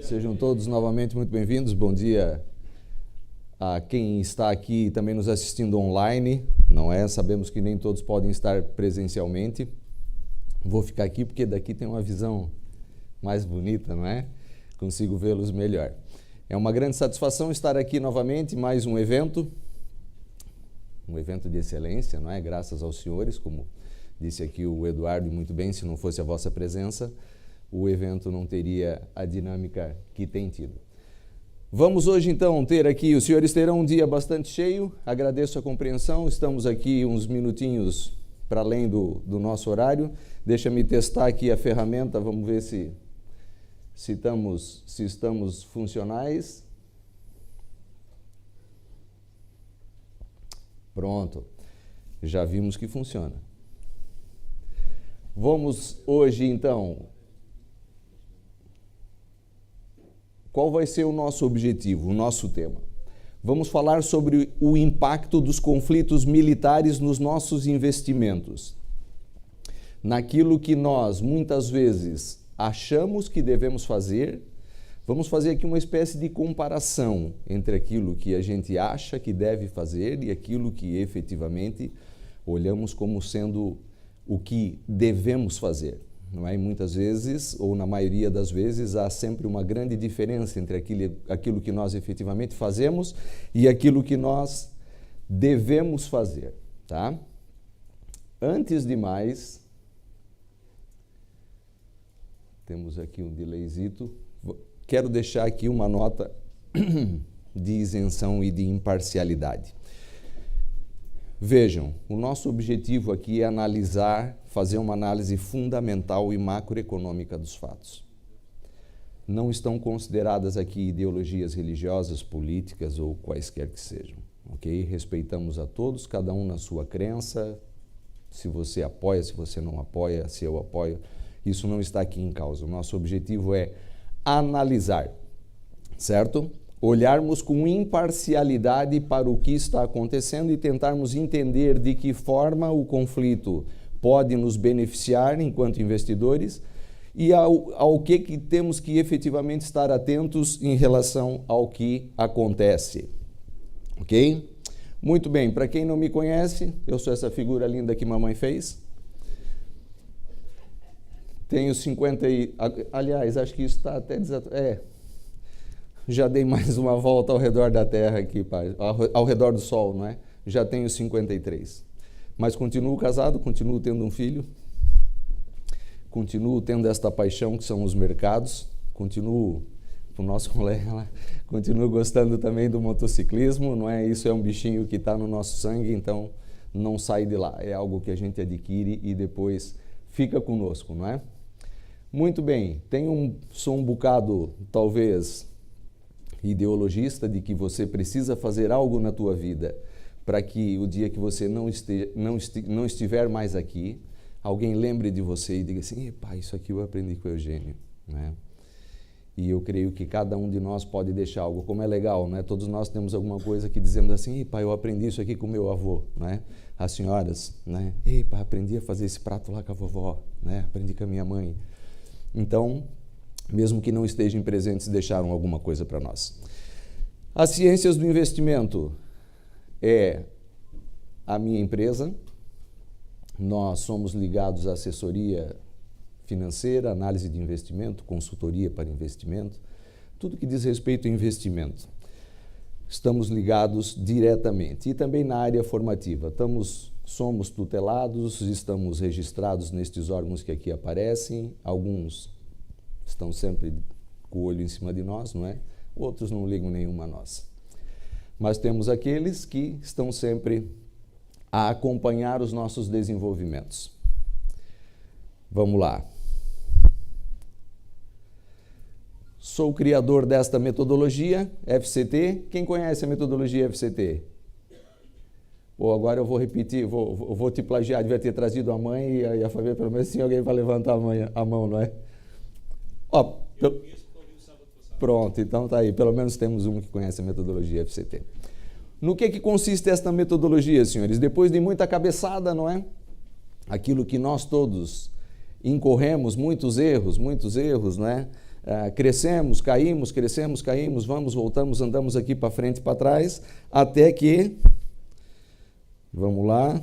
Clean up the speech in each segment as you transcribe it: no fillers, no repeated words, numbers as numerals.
Sejam todos novamente muito bem-vindos. Bom dia a quem está aqui também nos assistindo online, não é? Sabemos que nem todos podem estar presencialmente. Vou ficar aqui porque daqui tem uma visão mais bonita, não é? Consigo vê-los melhor. É uma grande satisfação estar aqui novamente, mais um evento de excelência, não é? Graças aos senhores, como disse aqui o Eduardo, e muito bem, se não fosse a vossa presença, o evento não teria a dinâmica que tem tido. Vamos hoje então ter aqui, os senhores terão um dia bastante cheio, agradeço a compreensão, estamos aqui uns minutinhos para além do nosso horário, deixa-me testar aqui a ferramenta, vamos ver se estamos funcionais. Pronto, já vimos que funciona. Vamos hoje então, qual vai ser o nosso objetivo, o nosso tema? Vamos falar sobre o impacto dos conflitos militares nos nossos investimentos. Naquilo que nós, muitas vezes, achamos que devemos fazer, vamos fazer aqui uma espécie de comparação entre aquilo que a gente acha que deve fazer e aquilo que efetivamente olhamos como sendo o que devemos fazer. Não é? E muitas vezes, ou na maioria das vezes, há sempre uma grande diferença entre aquilo que nós efetivamente fazemos e aquilo que nós devemos fazer. Tá? Antes de mais, temos aqui um delayzito. Quero deixar aqui uma nota de isenção e de imparcialidade. Vejam, o nosso objetivo aqui é analisar, fazer uma análise fundamental e macroeconômica dos fatos. Não estão consideradas aqui ideologias religiosas, políticas ou quaisquer que sejam, ok? Respeitamos a todos, cada um na sua crença, se você apoia, se você não apoia, se eu apoio, isso não está aqui em causa. O nosso objetivo é analisar, certo? Olharmos com imparcialidade para o que está acontecendo e tentarmos entender de que forma o conflito pode nos beneficiar enquanto investidores e ao que temos que efetivamente estar atentos em relação ao que acontece. Ok? Muito bem, para quem não me conhece, eu sou essa figura linda que mamãe fez. Tenho 50 e... Aliás, acho que isso está até já dei mais uma volta ao redor da Terra aqui, pai, ao redor do Sol, não é? Já tenho 53. Mas continuo casado, continuo tendo um filho, continuo tendo esta paixão que são os mercados, continuo, o nosso colega lá, continuo gostando também do motociclismo, não é? Isso é um bichinho que está no nosso sangue, então não sai de lá. É algo que a gente adquire e depois fica conosco, não é? Muito bem, sou um bocado, talvez, ideologista de que você precisa fazer algo na tua vida para que o dia que você não estiver mais aqui, alguém lembre de você e diga assim, pai, isso aqui eu aprendi com o Eugênio, né? E eu creio que cada um de nós pode deixar algo, como é legal, né? Todos nós temos alguma coisa que dizemos assim, pai, eu aprendi isso aqui com meu avô, né? As senhoras, né? Pai, aprendi a fazer esse prato lá com a vovó, né? Aprendi com a minha mãe. Então, mesmo que não estejam presentes, deixaram alguma coisa para nós. As ciências do investimento é a minha empresa. Nós somos ligados à assessoria financeira, análise de investimento, consultoria para investimento, tudo que diz respeito a investimento. Estamos ligados diretamente. E também na área formativa. Somos tutelados, estamos registrados nestes órgãos que aqui aparecem, alguns estão sempre com o olho em cima de nós, não é? Outros não ligam nenhuma a nós. Mas temos aqueles que estão sempre a acompanhar os nossos desenvolvimentos. Vamos lá. Sou o criador desta metodologia, FCT. Quem conhece a metodologia FCT? Agora eu vou repetir, vou te plagiar, devia ter trazido a mãe e a família, pelo menos assim alguém vai levantar a mão, não é? Pronto, então tá aí, pelo menos temos um que conhece a metodologia FCT. No que consiste esta metodologia, senhores? Depois de muita cabeçada, não é? Aquilo que nós todos incorremos, muitos erros, não é? crescemos, caímos, vamos, voltamos, andamos aqui para frente e para trás, até que, vamos lá,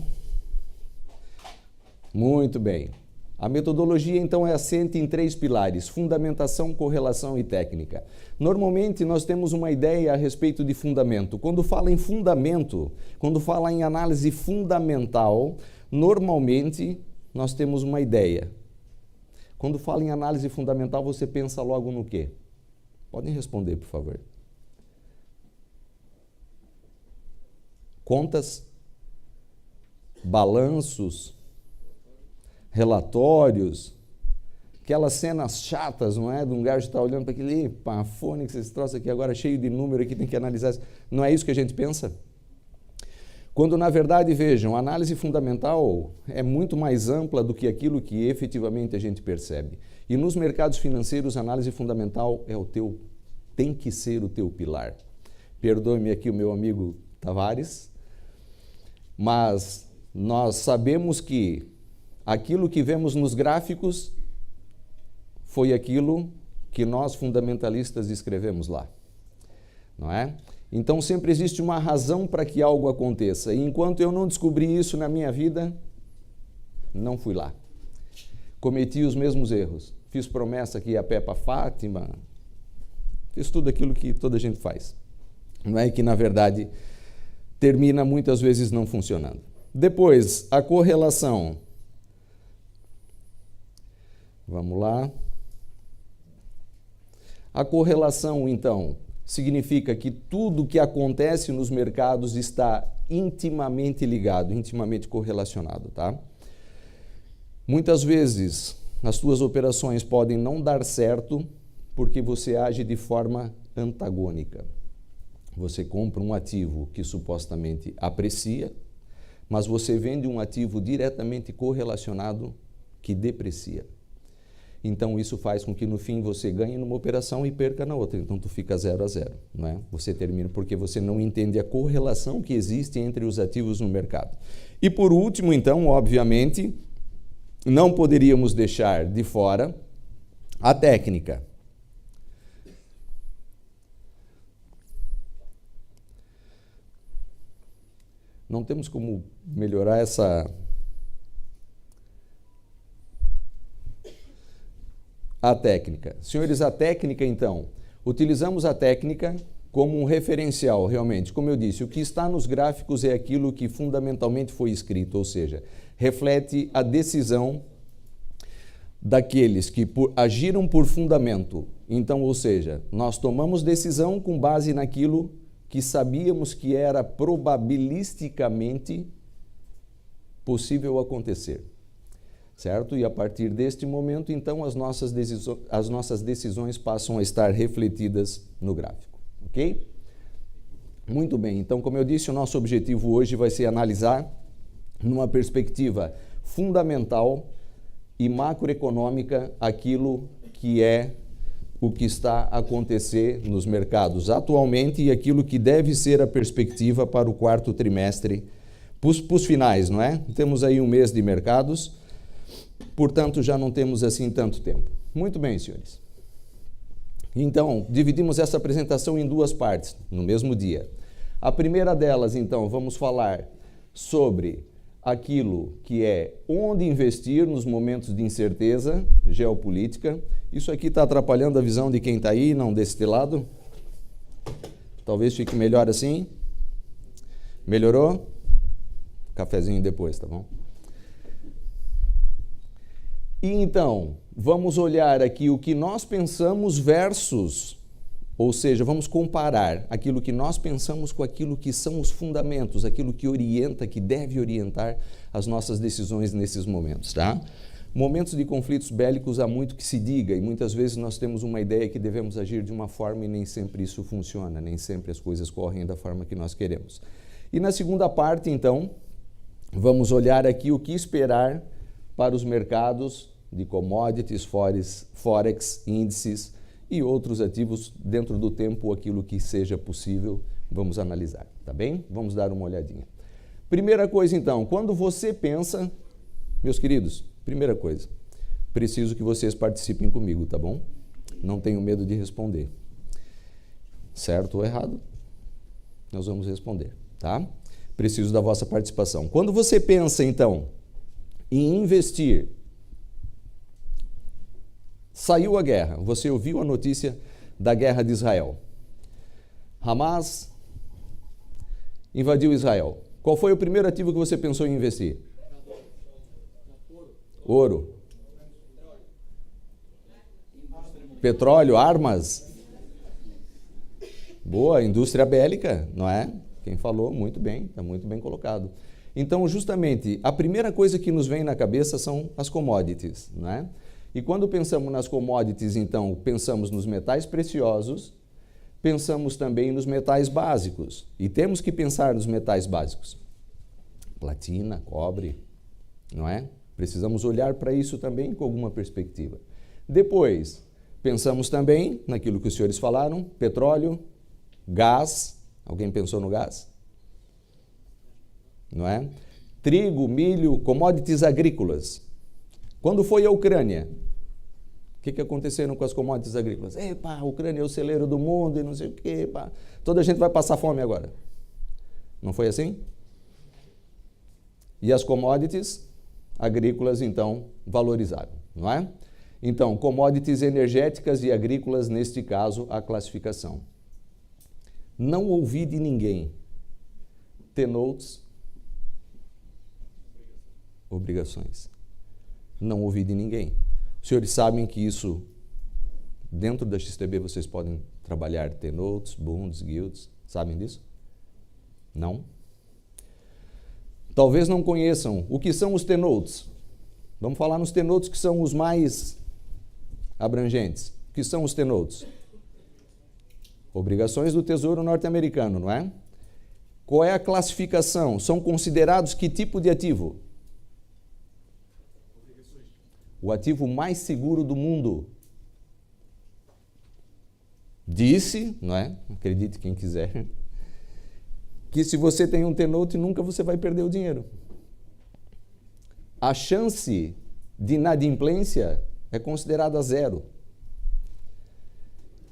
muito bem. A metodologia, então, é assente em 3 pilares: fundamentação, correlação e técnica. Normalmente, nós temos uma ideia a respeito de fundamento. Quando fala em fundamento, quando fala em análise fundamental, normalmente, nós temos uma ideia. Quando fala em análise fundamental, você pensa logo no quê? Podem responder, por favor. Contas, balanços, relatórios, aquelas cenas chatas, não é? De um gajo estar olhando para aquele pafone, que vocês trouxeram aqui agora cheio de número aqui, tem que analisar. Não é isso que a gente pensa? Quando, na verdade, vejam, a análise fundamental é muito mais ampla do que aquilo que efetivamente a gente percebe. E nos mercados financeiros, a análise fundamental tem que ser o teu pilar. Perdoe-me aqui o meu amigo Tavares, mas nós sabemos que aquilo que vemos nos gráficos foi aquilo que nós fundamentalistas escrevemos lá, não é? Então sempre existe uma razão para que algo aconteça. E enquanto eu não descobri isso na minha vida, não fui lá. Cometi os mesmos erros. Fiz promessa que ia a pé para Fátima, fiz tudo aquilo que toda gente faz. Não é que, na verdade, termina muitas vezes não funcionando. Depois, a correlação. Vamos lá. A correlação, então, significa que tudo que acontece nos mercados está intimamente ligado, intimamente correlacionado, tá? Muitas vezes, as suas operações podem não dar certo porque você age de forma antagônica. Você compra um ativo que supostamente aprecia, mas você vende um ativo diretamente correlacionado que deprecia. Então, isso faz com que, no fim, você ganhe numa operação e perca na outra. Então, tu fica 0-0, não é? Você termina porque você não entende a correlação que existe entre os ativos no mercado. E, por último, então, obviamente, não poderíamos deixar de fora a técnica. Não temos como melhorar a técnica. Senhores, a técnica, então, utilizamos a técnica como um referencial, realmente. Como eu disse, o que está nos gráficos é aquilo que fundamentalmente foi escrito, ou seja, reflete a decisão daqueles que agiram por fundamento. Então, ou seja, nós tomamos decisão com base naquilo que sabíamos que era probabilisticamente possível acontecer. Certo? E a partir deste momento, então, as nossas decisões passam a estar refletidas no gráfico. Ok? Muito bem. Então, como eu disse, o nosso objetivo hoje vai ser analisar, numa perspectiva fundamental e macroeconômica, aquilo que é o que está a acontecer nos mercados atualmente e aquilo que deve ser a perspectiva para o quarto trimestre, para os finais, não é? Temos aí um mês de mercados, portanto, já não temos assim tanto tempo. Muito bem, senhores. Então, dividimos essa apresentação em 2 partes, no mesmo dia. A primeira delas, então, vamos falar sobre aquilo que é onde investir nos momentos de incerteza geopolítica. Isso aqui está atrapalhando a visão de quem está aí, não desse lado? Talvez fique melhor assim. Melhorou? Cafezinho depois, tá bom? E então, vamos olhar aqui o que nós pensamos versus, ou seja, vamos comparar aquilo que nós pensamos com aquilo que são os fundamentos, aquilo que orienta, que deve orientar as nossas decisões nesses momentos, tá? Momentos de conflitos bélicos há muito que se diga e muitas vezes nós temos uma ideia que devemos agir de uma forma e nem sempre isso funciona, nem sempre as coisas correm da forma que nós queremos. E na segunda parte, então, vamos olhar aqui o que esperar para os mercados de commodities, forex, índices e outros ativos dentro do tempo, aquilo que seja possível, vamos analisar, tá bem? Vamos dar uma olhadinha. Primeira coisa, então, quando você pensa, meus queridos, primeira coisa, preciso que vocês participem comigo, tá bom? não tenho medo de responder. Certo ou errado? Nós vamos responder, tá? Preciso da vossa participação. Quando você pensa, então, em investir, saiu a guerra, você ouviu a notícia da guerra de Israel. Hamas invadiu Israel. Qual foi o primeiro ativo que você pensou em investir? Ouro. Petróleo, armas. Boa, indústria bélica, não é? Quem falou, muito bem, está muito bem colocado. Então, justamente, a primeira coisa que nos vem na cabeça são as commodities, não é? E quando pensamos nas commodities, então, pensamos nos metais preciosos, pensamos também nos metais básicos. E temos que pensar nos metais básicos. Platina, cobre, não é? Precisamos olhar para isso também com alguma perspectiva. Depois, pensamos também naquilo que os senhores falaram, petróleo, gás. Alguém pensou no gás? Não é? Trigo, milho, commodities agrícolas. Quando foi a Ucrânia, o que aconteceram com as commodities agrícolas? Epa, a Ucrânia é o celeiro do mundo e não sei o quê. Pá. Toda a gente vai passar fome agora. Não foi assim? E as commodities agrícolas, então, valorizaram, não é? Então, commodities energéticas e agrícolas, neste caso, a classificação. Não ouvi de ninguém. T-notes, obrigações. Não ouvi de ninguém. Os senhores sabem que isso, dentro da XTB, vocês podem trabalhar T-notes, bunds, guilds. Sabem disso? Não? Talvez não conheçam o que são os T-notes. Vamos falar nos T-notes que são os mais abrangentes. O que são os T-notes? Obrigações do Tesouro norte-americano, não é? Qual é a classificação? São considerados que tipo de ativo? O ativo mais seguro do mundo. Disse, não é? Acredite quem quiser, que se você tem um T-note, nunca você vai perder o dinheiro. A chance de inadimplência é considerada zero.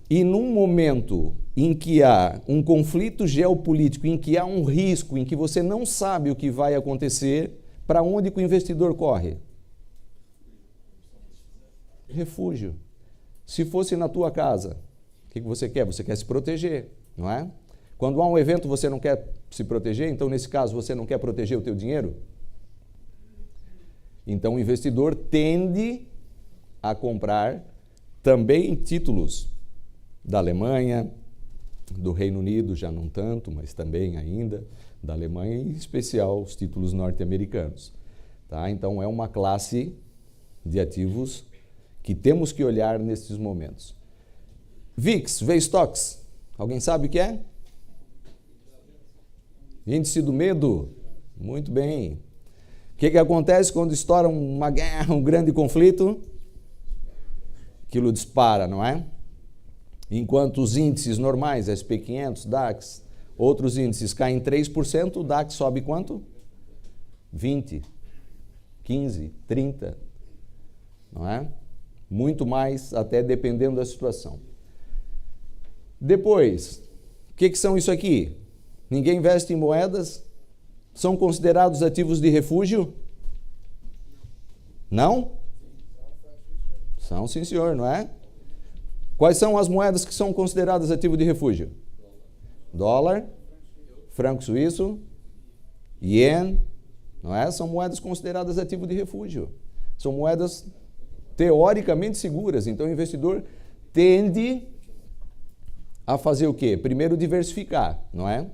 E num momento em que há um conflito geopolítico, em que há um risco, em que você não sabe o que vai acontecer, para onde que o investidor corre? Refúgio. Se fosse na tua casa, o que você quer? Você quer se proteger, não é? Quando há um evento, você não quer se proteger, então, nesse caso, você não quer proteger o teu dinheiro? Então, o investidor tende a comprar também títulos da Alemanha, do Reino Unido, já não tanto, mas também ainda, da Alemanha, em especial os títulos norte-americanos. Tá? Então, é uma classe de ativos que temos que olhar nesses momentos. VIX, V-Stocks, alguém sabe o que é? Índice do medo? Muito bem. O que acontece quando estoura uma guerra, um grande conflito? Aquilo dispara, não é? Enquanto os índices normais, SP500, DAX, outros índices caem 3%, o DAX sobe quanto? 20, 15, 30, não é? Muito mais, até dependendo da situação. Depois, o que são isso aqui? Ninguém investe em moedas? São considerados ativos de refúgio? Não? São, sim, senhor, não é? Quais são as moedas que são consideradas ativo de refúgio? Dólar, franco suíço, ien, não é? São moedas consideradas ativo de refúgio. São moedas teoricamente seguras. Então, o investidor tende a fazer o quê? Primeiro, diversificar, não é?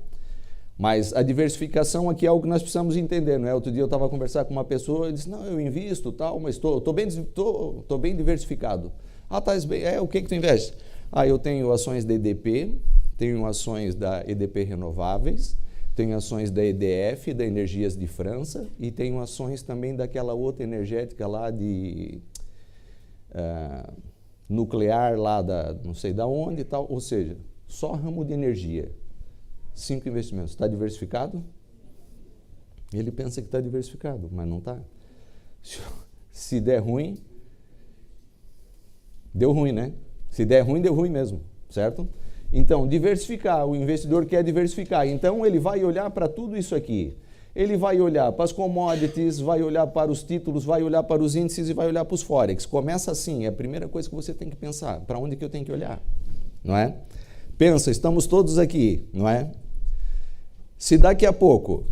Mas a diversificação aqui é algo que nós precisamos entender, não é? Outro dia eu estava a conversar com uma pessoa e disse, não, eu invisto tal, mas estou bem diversificado. Ah, tá, o que tu investe? Ah, eu tenho ações da EDP, tenho ações da EDP Renováveis, tenho ações da EDF, da Energias de França, e tenho ações também daquela outra energética lá de nuclear, lá da não sei da onde e tal, ou seja, só ramo de energia. 5 investimentos. Está diversificado? Ele pensa que está diversificado, mas não está. Se der ruim, deu ruim, né? Se der ruim, deu ruim mesmo, certo? Então, diversificar, o investidor quer diversificar. Então, ele vai olhar para tudo isso aqui. Ele vai olhar para as commodities, vai olhar para os títulos, vai olhar para os índices e vai olhar para os forex. Começa assim, é a primeira coisa que você tem que pensar. Para onde que eu tenho que olhar? Não é? Pensa, estamos todos aqui, não é? Se daqui a pouco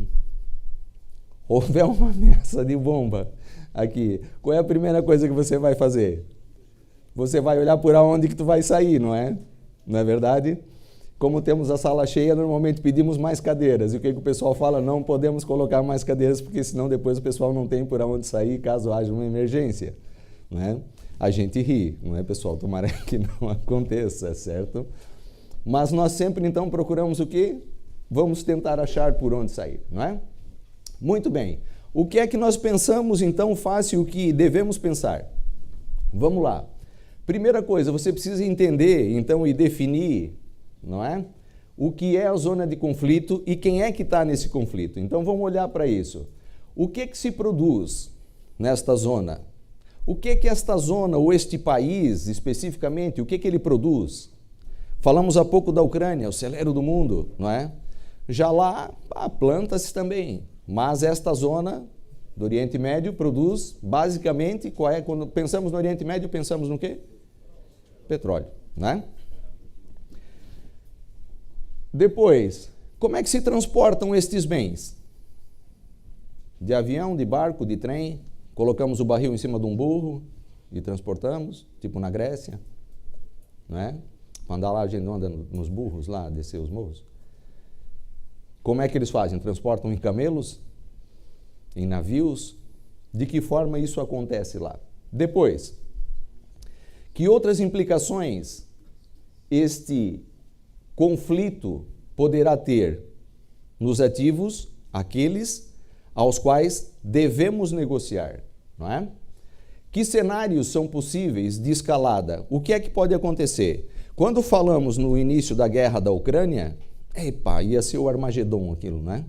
houver uma ameaça de bomba aqui, qual é a primeira coisa que você vai fazer? Você vai olhar por onde que tu vai sair, não é? Não é verdade? Como temos a sala cheia, normalmente pedimos mais cadeiras. E o que o pessoal fala? Não podemos colocar mais cadeiras, porque senão depois o pessoal não tem por onde sair caso haja uma emergência. Não é? A gente ri, não é, pessoal? Tomara que não aconteça, certo? Mas nós sempre, então, procuramos o quê? Vamos tentar achar por onde sair, não é? Muito bem. O que é que nós pensamos, então, face o que devemos pensar? Vamos lá. Primeira coisa, você precisa entender, então, e definir, não é? O que é a zona de conflito e quem é que está nesse conflito. Então, vamos olhar para isso. O que se produz nesta zona? O que esta zona, ou este país, especificamente, o que ele produz? Falamos há pouco da Ucrânia, o celeiro do mundo, não é? Já lá, planta-se também, mas esta zona do Oriente Médio produz, basicamente, quando pensamos no Oriente Médio, pensamos no quê? Petróleo, né? Depois, como é que se transportam estes bens? De avião, de barco, de trem, colocamos o barril em cima de um burro e transportamos, tipo na Grécia, né? Andar lá, a gente anda nos burros lá, descer os morros. Como é que eles fazem? Transportam em camelos? Em navios? De que forma isso acontece lá? Depois, que outras implicações este conflito poderá ter nos ativos, aqueles aos quais devemos negociar, não é? Que cenários são possíveis de escalada? O que é que pode acontecer? Quando falamos no início da guerra da Ucrânia, ia ser o Armagedon aquilo, né?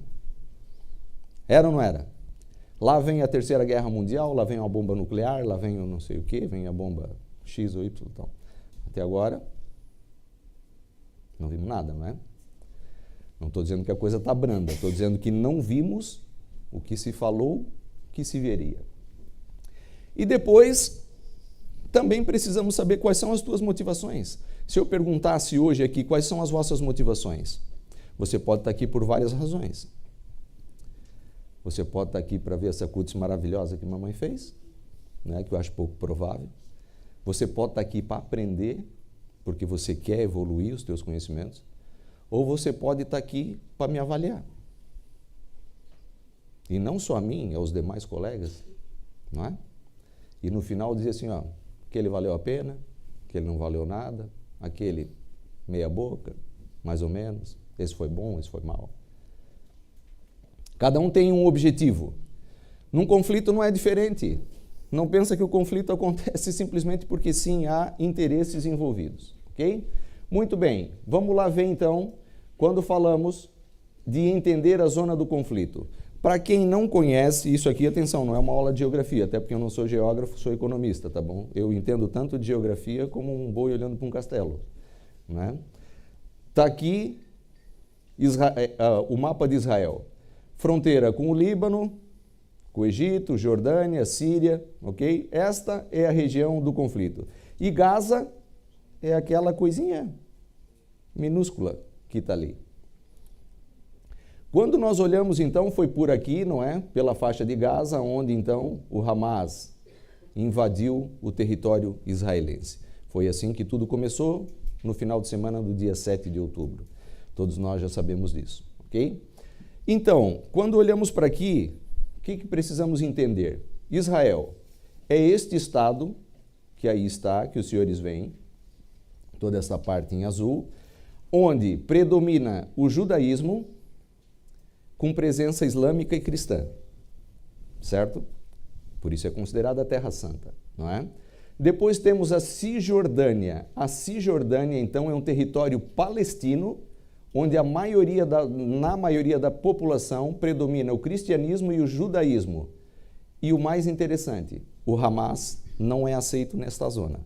Era ou não era? Lá vem a Terceira Guerra Mundial, lá vem uma bomba nuclear, lá vem o não sei o quê, vem a bomba X ou Y. Então. Até agora, não vimos nada, não é? Não estou dizendo que a coisa está branda, estou dizendo que não vimos o que se falou que se veria. E depois, também precisamos saber quais são as tuas motivações. Se eu perguntasse hoje aqui quais são as vossas motivações, você pode estar aqui por várias razões. Você pode estar aqui para ver essa cutis maravilhosa que mamãe fez, né, que eu acho pouco provável. Você pode estar aqui para aprender, porque você quer evoluir os teus conhecimentos. Ou você pode estar aqui para me avaliar. E não só a mim, aos demais colegas, não é? E no final dizer assim, ó, aquele valeu a pena, aquele não valeu nada, aquele meia boca, mais ou menos, esse foi bom, esse foi mal. Cada um tem um objetivo. Num conflito não é diferente. Não pensa que o conflito acontece simplesmente porque sim, há interesses envolvidos, ok? Muito bem, vamos lá ver então, quando falamos de entender a zona do conflito. Para quem não conhece, isso aqui, atenção, não é uma aula de geografia, até porque eu não sou geógrafo, sou economista, tá bom? Eu entendo tanto de geografia como um boi olhando para um castelo, né? Tá aqui o mapa de Israel. Fronteira com o Líbano, com o Egito, Jordânia, Síria, ok? Esta é a região do conflito. E Gaza é aquela coisinha minúscula que está ali. Quando nós olhamos, então, foi por aqui, não é? Pela faixa de Gaza, onde, então, o Hamas invadiu o território israelense. Foi assim que tudo começou, no final de semana do dia 7 de outubro. Todos nós já sabemos disso, ok? Então, quando olhamos para aqui, o que precisamos entender? Israel é este estado, que aí está, que os senhores veem, toda essa parte em azul, onde predomina o judaísmo com presença islâmica e cristã, certo? Por isso é considerada a Terra Santa, não é? Depois temos a Cisjordânia. A Cisjordânia, então, é um território palestino, onde na maioria da população predomina o cristianismo e o judaísmo. E o mais interessante, o Hamas não é aceito nesta zona.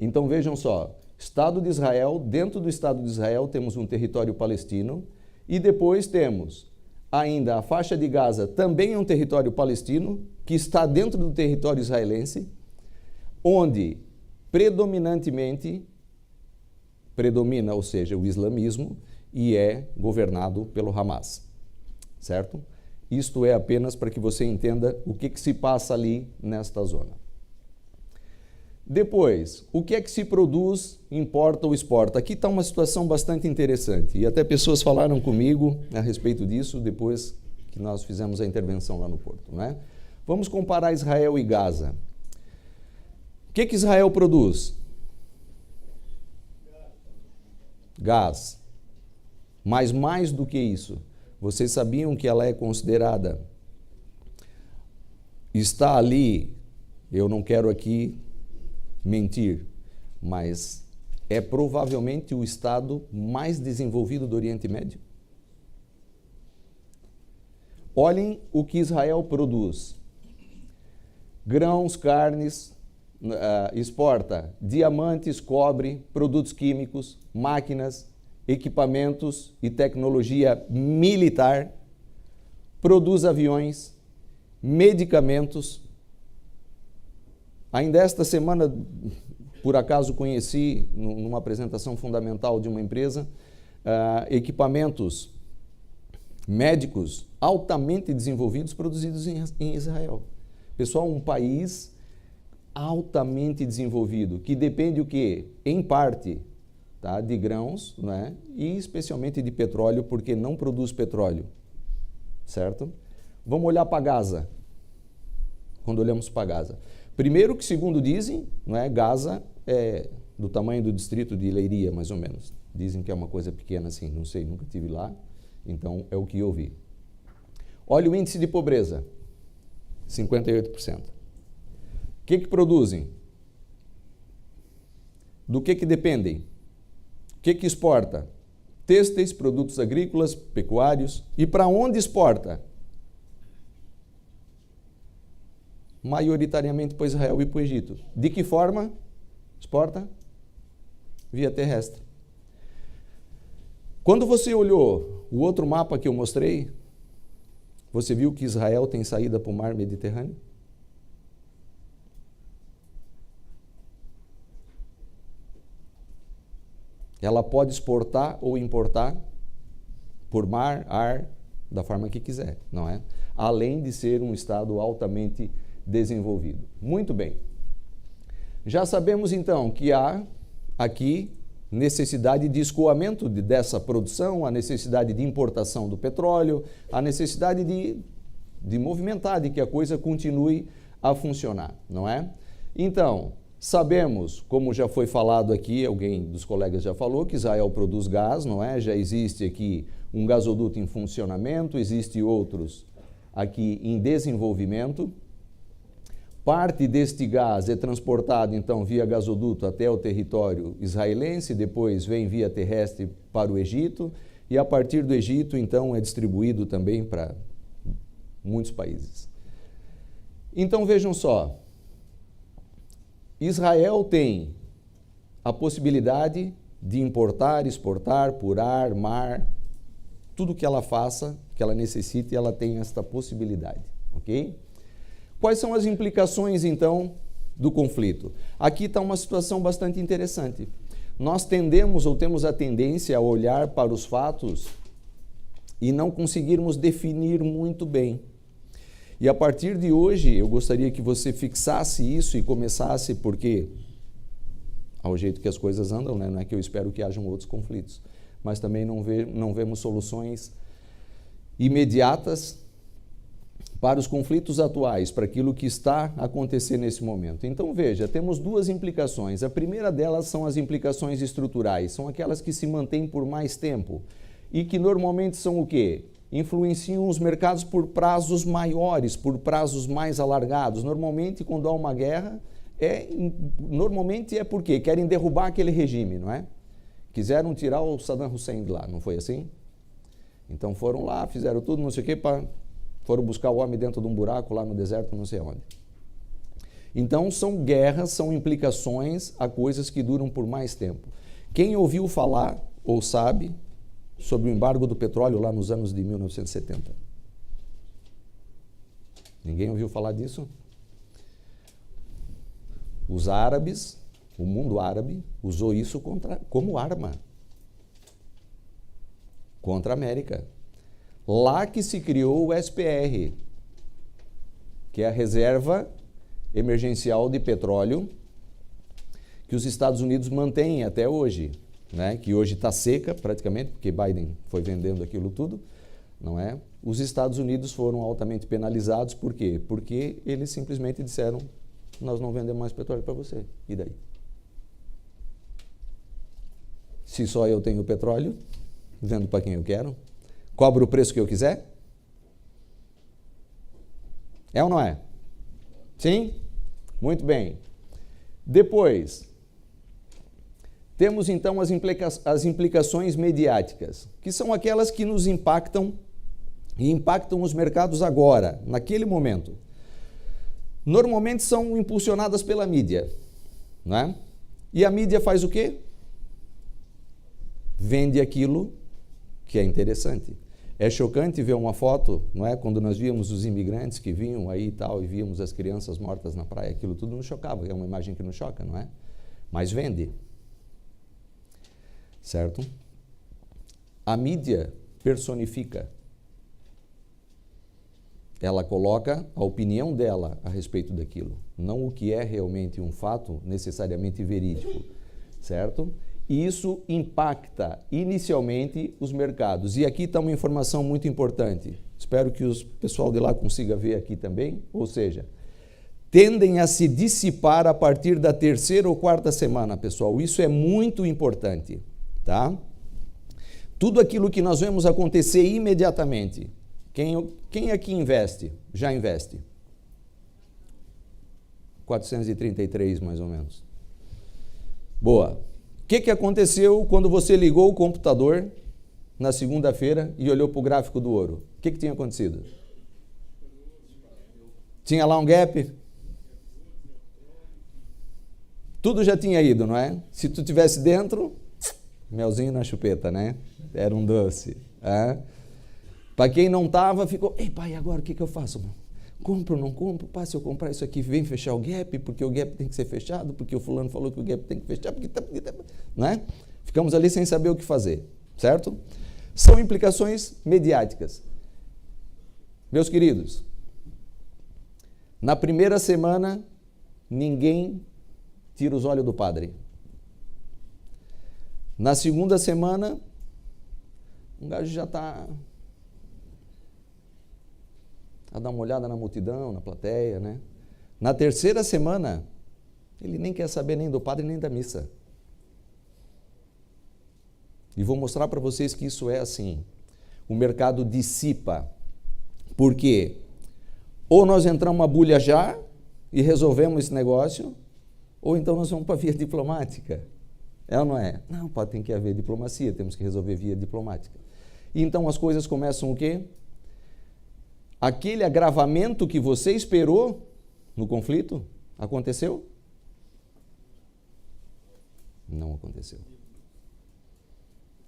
Então vejam só, Estado de Israel, dentro do Estado de Israel temos um território palestino e depois temos ainda a faixa de Gaza, também é um território palestino, que está dentro do território israelense, onde predominantemente predomina, ou seja, o islamismo, e é governado pelo Hamas, certo? Isto é apenas para que você entenda o que se passa ali nesta zona. Depois, o que é que se produz, importa ou exporta? Aqui está uma situação bastante interessante, e até pessoas falaram comigo a respeito disso depois que nós fizemos a intervenção lá no Porto, né? Vamos comparar Israel e Gaza. O que Israel produz? Gás. Mas mais do que isso, vocês sabiam que ela é considerada, está ali, eu não quero aqui mentir, mas é provavelmente o estado mais desenvolvido do Oriente Médio? Olhem o que Israel produz. Grãos, carnes, exporta diamantes, cobre, produtos químicos, máquinas, equipamentos e tecnologia militar, produz aviões, medicamentos. Ainda esta semana, por acaso, conheci, numa apresentação fundamental de uma empresa, equipamentos médicos altamente desenvolvidos, produzidos em Israel. Pessoal, um país altamente desenvolvido, que depende o quê? Em parte, tá, de grãos, né? E especialmente de petróleo, porque não produz petróleo, certo? Vamos olhar para Gaza. Quando olhamos para Gaza. Primeiro que, segundo dizem, não é, Gaza é do tamanho do distrito de Leiria, mais ou menos. Dizem que é uma coisa pequena assim, não sei, nunca estive lá, então é o que eu vi. Olha o índice de pobreza, 58%. O que produzem? Do que dependem? O que exporta? Têxteis, produtos agrícolas, pecuários. E para onde exporta? Maioritariamente para Israel e para o Egito. De que forma exporta? Via terrestre. Quando você olhou o outro mapa que eu mostrei, você viu que Israel tem saída para o mar Mediterrâneo? Ela pode exportar ou importar por mar, ar, da forma que quiser, não é? Além de ser um estado altamente desenvolvido. Muito bem. Já sabemos então que há aqui necessidade de escoamento dessa produção, a necessidade de importação do petróleo, a necessidade de movimentar, de que a coisa continue a funcionar, não é? Então, sabemos, como já foi falado aqui, alguém dos colegas já falou, que Israel produz gás, não é? Já existe aqui um gasoduto em funcionamento, existem outros aqui em desenvolvimento. Parte deste gás é transportado, então, via gasoduto até o território israelense, depois vem via terrestre para o Egito, e a partir do Egito, então, é distribuído também para muitos países. Então, vejam só, Israel tem a possibilidade de importar, exportar por ar, mar, tudo que ela faça, que ela necessite, ela tem esta possibilidade, ok? Quais são as implicações, então, do conflito? Aqui está uma situação bastante interessante. Nós tendemos ou temos a tendência a olhar para os fatos e não conseguirmos definir muito bem. E a partir de hoje, eu gostaria que você fixasse isso e começasse, porque, ao jeito que as coisas andam, né, não é que eu espero que hajam outros conflitos, mas também não vemos soluções imediatas para os conflitos atuais, para aquilo que está acontecendo nesse momento. Então, veja, temos duas implicações. A primeira delas são as implicações estruturais, são aquelas que se mantêm por mais tempo e que normalmente são o quê? Influenciam os mercados por prazos maiores, por prazos mais alargados. Normalmente, quando há uma guerra, normalmente é porque querem derrubar aquele regime, não é? Quiseram tirar o Saddam Hussein de lá, não foi assim? Então foram lá, fizeram tudo, não sei o quê, foram buscar o homem dentro de um buraco lá no deserto, não sei onde. Então, são guerras, são implicações a coisas que duram por mais tempo. Quem ouviu falar ou sabe sobre o embargo do petróleo lá nos anos de 1970? Ninguém ouviu falar disso? Os árabes, o mundo árabe, usou isso como arma contra a América. Lá que se criou o SPR, que é a Reserva Emergencial de Petróleo, que os Estados Unidos mantêm até hoje, né? Que hoje está seca praticamente, porque Biden foi vendendo aquilo tudo, não é? Os Estados Unidos foram altamente penalizados, por quê? Porque eles simplesmente disseram, nós não vendemos mais petróleo para você, e daí? Se só eu tenho petróleo, vendo para quem eu quero, cobro o preço que eu quiser? É ou não é? Sim? Muito bem. Depois, temos então as implicações mediáticas, que são aquelas que nos impactam e impactam os mercados agora, naquele momento. Normalmente são impulsionadas pela mídia, né? E a mídia faz o quê? Vende aquilo que é interessante. É chocante ver uma foto, não é? Quando nós víamos os imigrantes que vinham aí e tal, e víamos as crianças mortas na praia, aquilo tudo nos chocava, é uma imagem que nos choca, não é? Mas vende. Certo? A mídia personifica. Ela coloca a opinião dela a respeito daquilo, não o que é realmente um fato necessariamente verídico, certo? E isso impacta inicialmente os mercados. E aqui está uma informação muito importante. Espero que o pessoal de lá consiga ver aqui também. Ou seja, tendem a se dissipar a partir da terceira ou quarta semana, pessoal. Isso é muito importante, tá? Tudo aquilo que nós vemos acontecer imediatamente. Quem aqui investe? Já investe? 433, mais ou menos. Boa. O que aconteceu quando você ligou o computador na segunda-feira e olhou para o gráfico do ouro? O que tinha acontecido? Tinha lá um gap? Tudo já tinha ido, não é? Se tu tivesse dentro, melzinho na chupeta, né? Era um doce. Para quem não estava, ficou, ei pai, agora o que eu faço? Compro ou não compro? Pá, se eu comprar isso aqui, vem fechar o gap, porque o gap tem que ser fechado, porque o fulano falou que o gap tem que fechar, porque né? Ficamos ali sem saber o que fazer, certo? São implicações mediáticas. Meus queridos, na primeira semana, ninguém tira os olhos do padre. Na segunda semana, um gajo já está a dar uma olhada na multidão, na plateia, né? Na terceira semana, ele nem quer saber nem do padre nem da missa. E vou mostrar para vocês que isso é assim. O mercado dissipa. Por quê? Ou nós entramos uma bulha já e resolvemos esse negócio, ou então nós vamos para a via diplomática. É ou não é? Não, tem que haver diplomacia, temos que resolver via diplomática. E então as coisas começam o quê? Aquele agravamento que você esperou no conflito, aconteceu? Não aconteceu.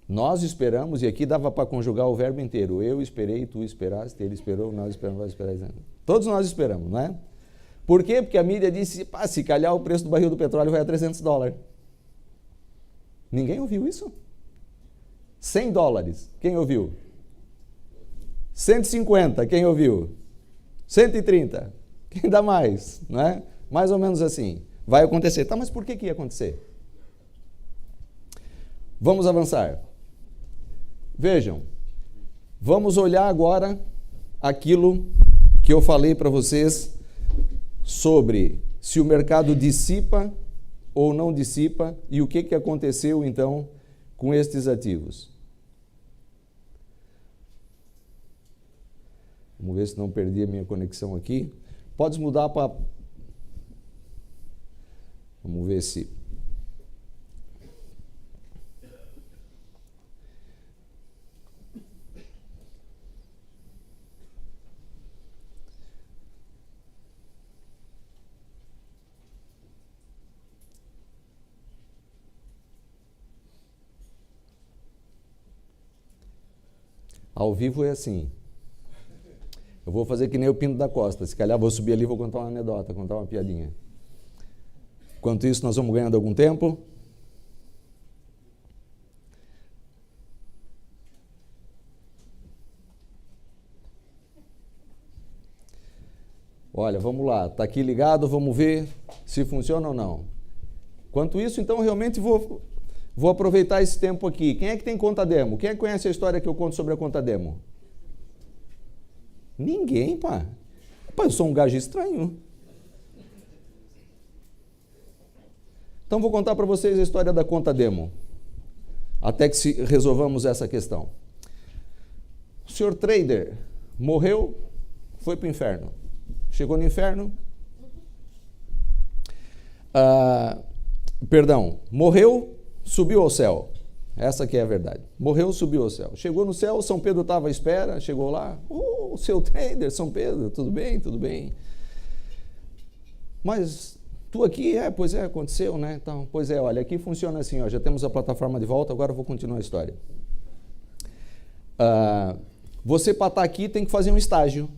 Nós esperamos, e aqui dava para conjugar o verbo inteiro. Eu esperei, tu esperaste, ele esperou, nós esperamos, nós esperamos. Todos nós esperamos, não é? Por quê? Porque a mídia disse, se calhar o preço do barril do petróleo vai a $300. Ninguém ouviu isso? $100, quem ouviu? 150, quem ouviu? 130, quem dá mais? Não é? Mais ou menos assim. Vai acontecer. Tá, mas por que ia acontecer? Vamos avançar. Vejam, vamos olhar agora aquilo que eu falei para vocês sobre se o mercado dissipa ou não dissipa e o que aconteceu então com estes ativos. Vamos ver se não perdi a minha conexão aqui. Pode mudar para... Vamos ver se... Ao vivo é assim. Eu vou fazer que nem o Pinto da Costa. Se calhar vou subir ali e vou contar uma anedota, contar uma piadinha. Enquanto isso, nós vamos ganhando algum tempo. Olha, vamos lá. Está aqui ligado, vamos ver se funciona ou não. Enquanto isso, então, realmente vou aproveitar esse tempo aqui. Quem é que tem conta demo? Quem é que conhece a história que eu conto sobre a conta demo? Ninguém, pá. Pá, eu sou um gajo estranho. Então vou contar para vocês a história da conta demo, até que resolvamos essa questão. O senhor trader morreu, foi para o inferno. Chegou no inferno. Morreu, subiu ao céu. Essa que é a verdade. Morreu, subiu ao céu. Chegou no céu, São Pedro estava à espera, chegou lá. O seu trader, São Pedro, tudo bem, tudo bem. Mas tu aqui, pois é, aconteceu, né? Então, pois é, olha, aqui funciona assim, ó, já temos a plataforma de volta, agora eu vou continuar a história. Você para estar aqui tem que fazer um estágio.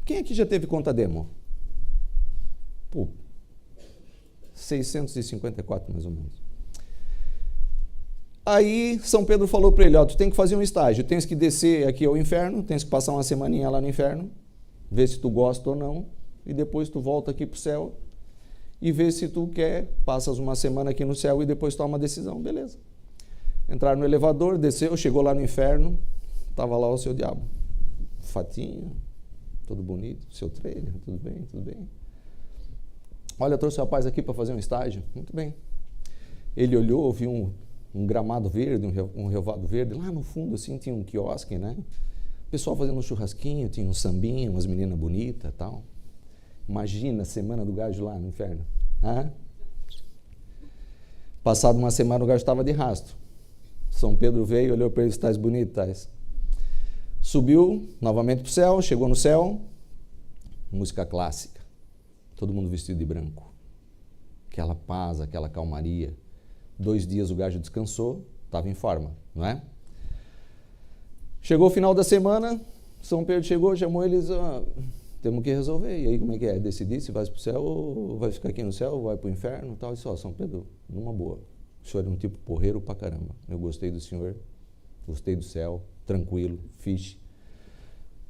Quem aqui já teve conta demo? Pô, 654 mais ou menos. Aí São Pedro falou para ele, ó, tu tem que fazer um estágio, tens que descer aqui ao inferno, tens que passar uma semaninha lá no inferno, ver se tu gosta ou não, e depois tu volta aqui pro céu e vê se tu quer, passas uma semana aqui no céu e depois toma uma decisão, beleza. Entraram no elevador, desceu, chegou lá no inferno, estava lá o seu diabo, fatinho, todo bonito, seu trailer, tudo bem, tudo bem. Olha, eu trouxe o rapaz aqui para fazer um estágio, muito bem. Ele olhou, viu um gramado verde, um relvado verde, lá no fundo assim tinha um quiosque, né? O pessoal fazendo um churrasquinho, tinha um sambinho, umas meninas bonitas e tal. Imagina a semana do gajo lá no inferno. Passado uma semana o gajo estava de rastro. São Pedro veio, olhou para ele, estás bonito, estás. Subiu novamente para o céu, chegou no céu, música clássica, todo mundo vestido de branco. Aquela paz, aquela calmaria. 2 dias o gajo descansou, estava em forma, não é? Chegou o final da semana, São Pedro chegou, chamou eles, temos que resolver. E aí como é que é? Decidir se vai para o céu ou vai ficar aqui no céu ou vai para o inferno e tal. E só, São Pedro, numa boa. O senhor é um tipo porreiro pra caramba. Eu gostei do senhor, gostei do céu, tranquilo, fixe.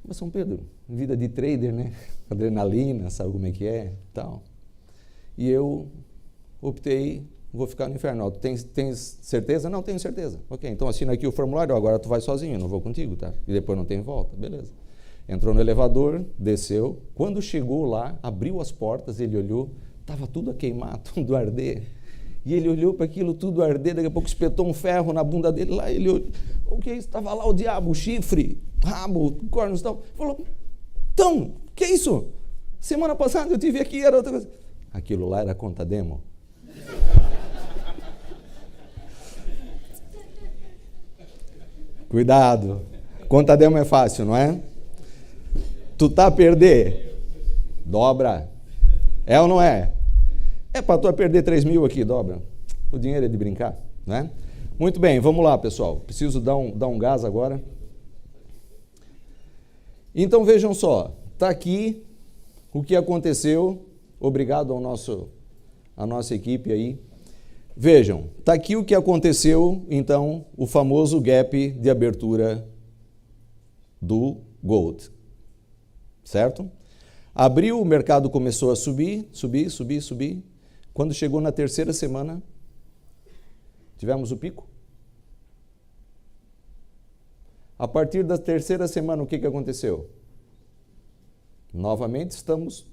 Mas São Pedro, vida de trader, né? Adrenalina, sabe como é que é tal. E eu optei, vou ficar no inferno. Tens certeza? Não, tenho certeza. Ok, então assina aqui o formulário, agora tu vai sozinho, eu não vou contigo, tá? E depois não tem volta, beleza. Entrou no elevador, desceu. Quando chegou lá, abriu as portas, ele olhou, estava tudo a queimar, tudo a arder. E ele olhou para aquilo tudo a arder, daqui a pouco espetou um ferro na bunda dele lá, ele olhou, o que é isso? Estava lá o diabo, o chifre, rabo, cornos e tal. Falou, então, o que é isso? Semana passada eu tive aqui, era outra coisa. Aquilo lá era conta demo. Cuidado, conta demo é fácil, não é? Tu tá a perder, dobra. É ou não é? É para tu a perder 3 mil aqui, dobra. O dinheiro é de brincar, né? Muito bem, vamos lá, pessoal. Preciso dar um gás agora. Então vejam só, tá aqui o que aconteceu. Obrigado à nossa equipe aí. Vejam, tá aqui o que aconteceu, então, o famoso gap de abertura do Gold. Certo? Abriu, o mercado começou a subir. Quando chegou na terceira semana, tivemos o pico. A partir da terceira semana, o que aconteceu? Novamente estamos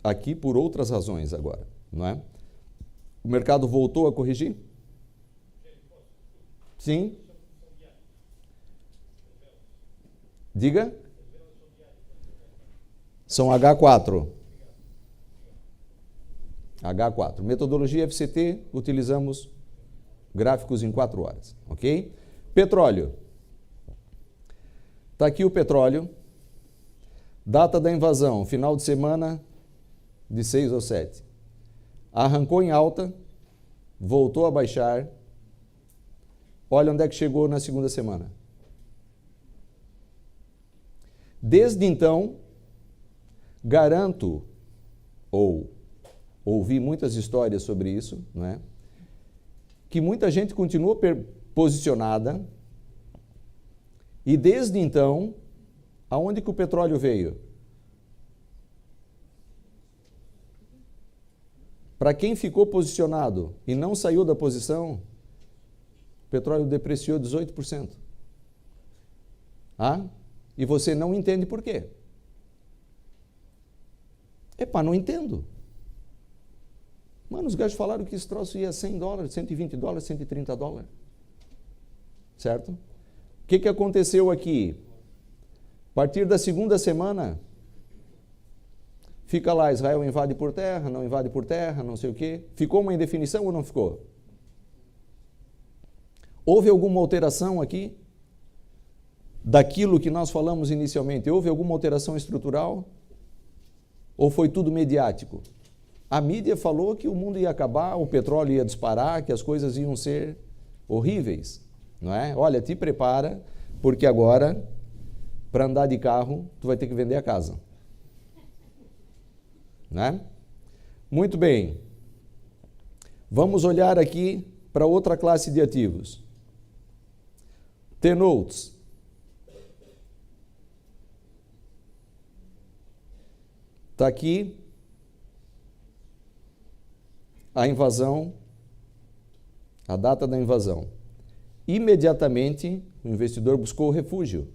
aqui por outras razões agora, não é? O mercado voltou a corrigir? Sim? Diga? São H4. H4. Metodologia FCT, utilizamos gráficos em 4 horas, ok? Petróleo. Está aqui o petróleo. Data da invasão, final de semana de 6 ou 7. Arrancou em alta, voltou a baixar. Olha onde é que chegou na segunda semana. Desde então, garanto, ou ouvi muitas histórias sobre isso, não é? Que muita gente continua posicionada e desde então, aonde que o petróleo veio? Para quem ficou posicionado e não saiu da posição, o petróleo depreciou 18%. Ah? E você não entende por quê? Epá, não entendo. Mano, os gajos falaram que esse troço ia a $100, $120, $130. Certo? O que aconteceu aqui? A partir da segunda semana, fica lá, Israel invade por terra, não invade por terra, não sei o quê. Ficou uma indefinição ou não ficou? Houve alguma alteração aqui? Daquilo que nós falamos inicialmente, houve alguma alteração estrutural? Ou foi tudo mediático? A mídia falou que o mundo ia acabar, o petróleo ia disparar, que as coisas iam ser horríveis, não é? Olha, te prepara, porque agora, para andar de carro, tu vai ter que vender a casa. Né? Muito bem. Vamos olhar aqui para outra classe de ativos. T-Notes. Está aqui a invasão, a data da invasão. Imediatamente, o investidor buscou refúgio.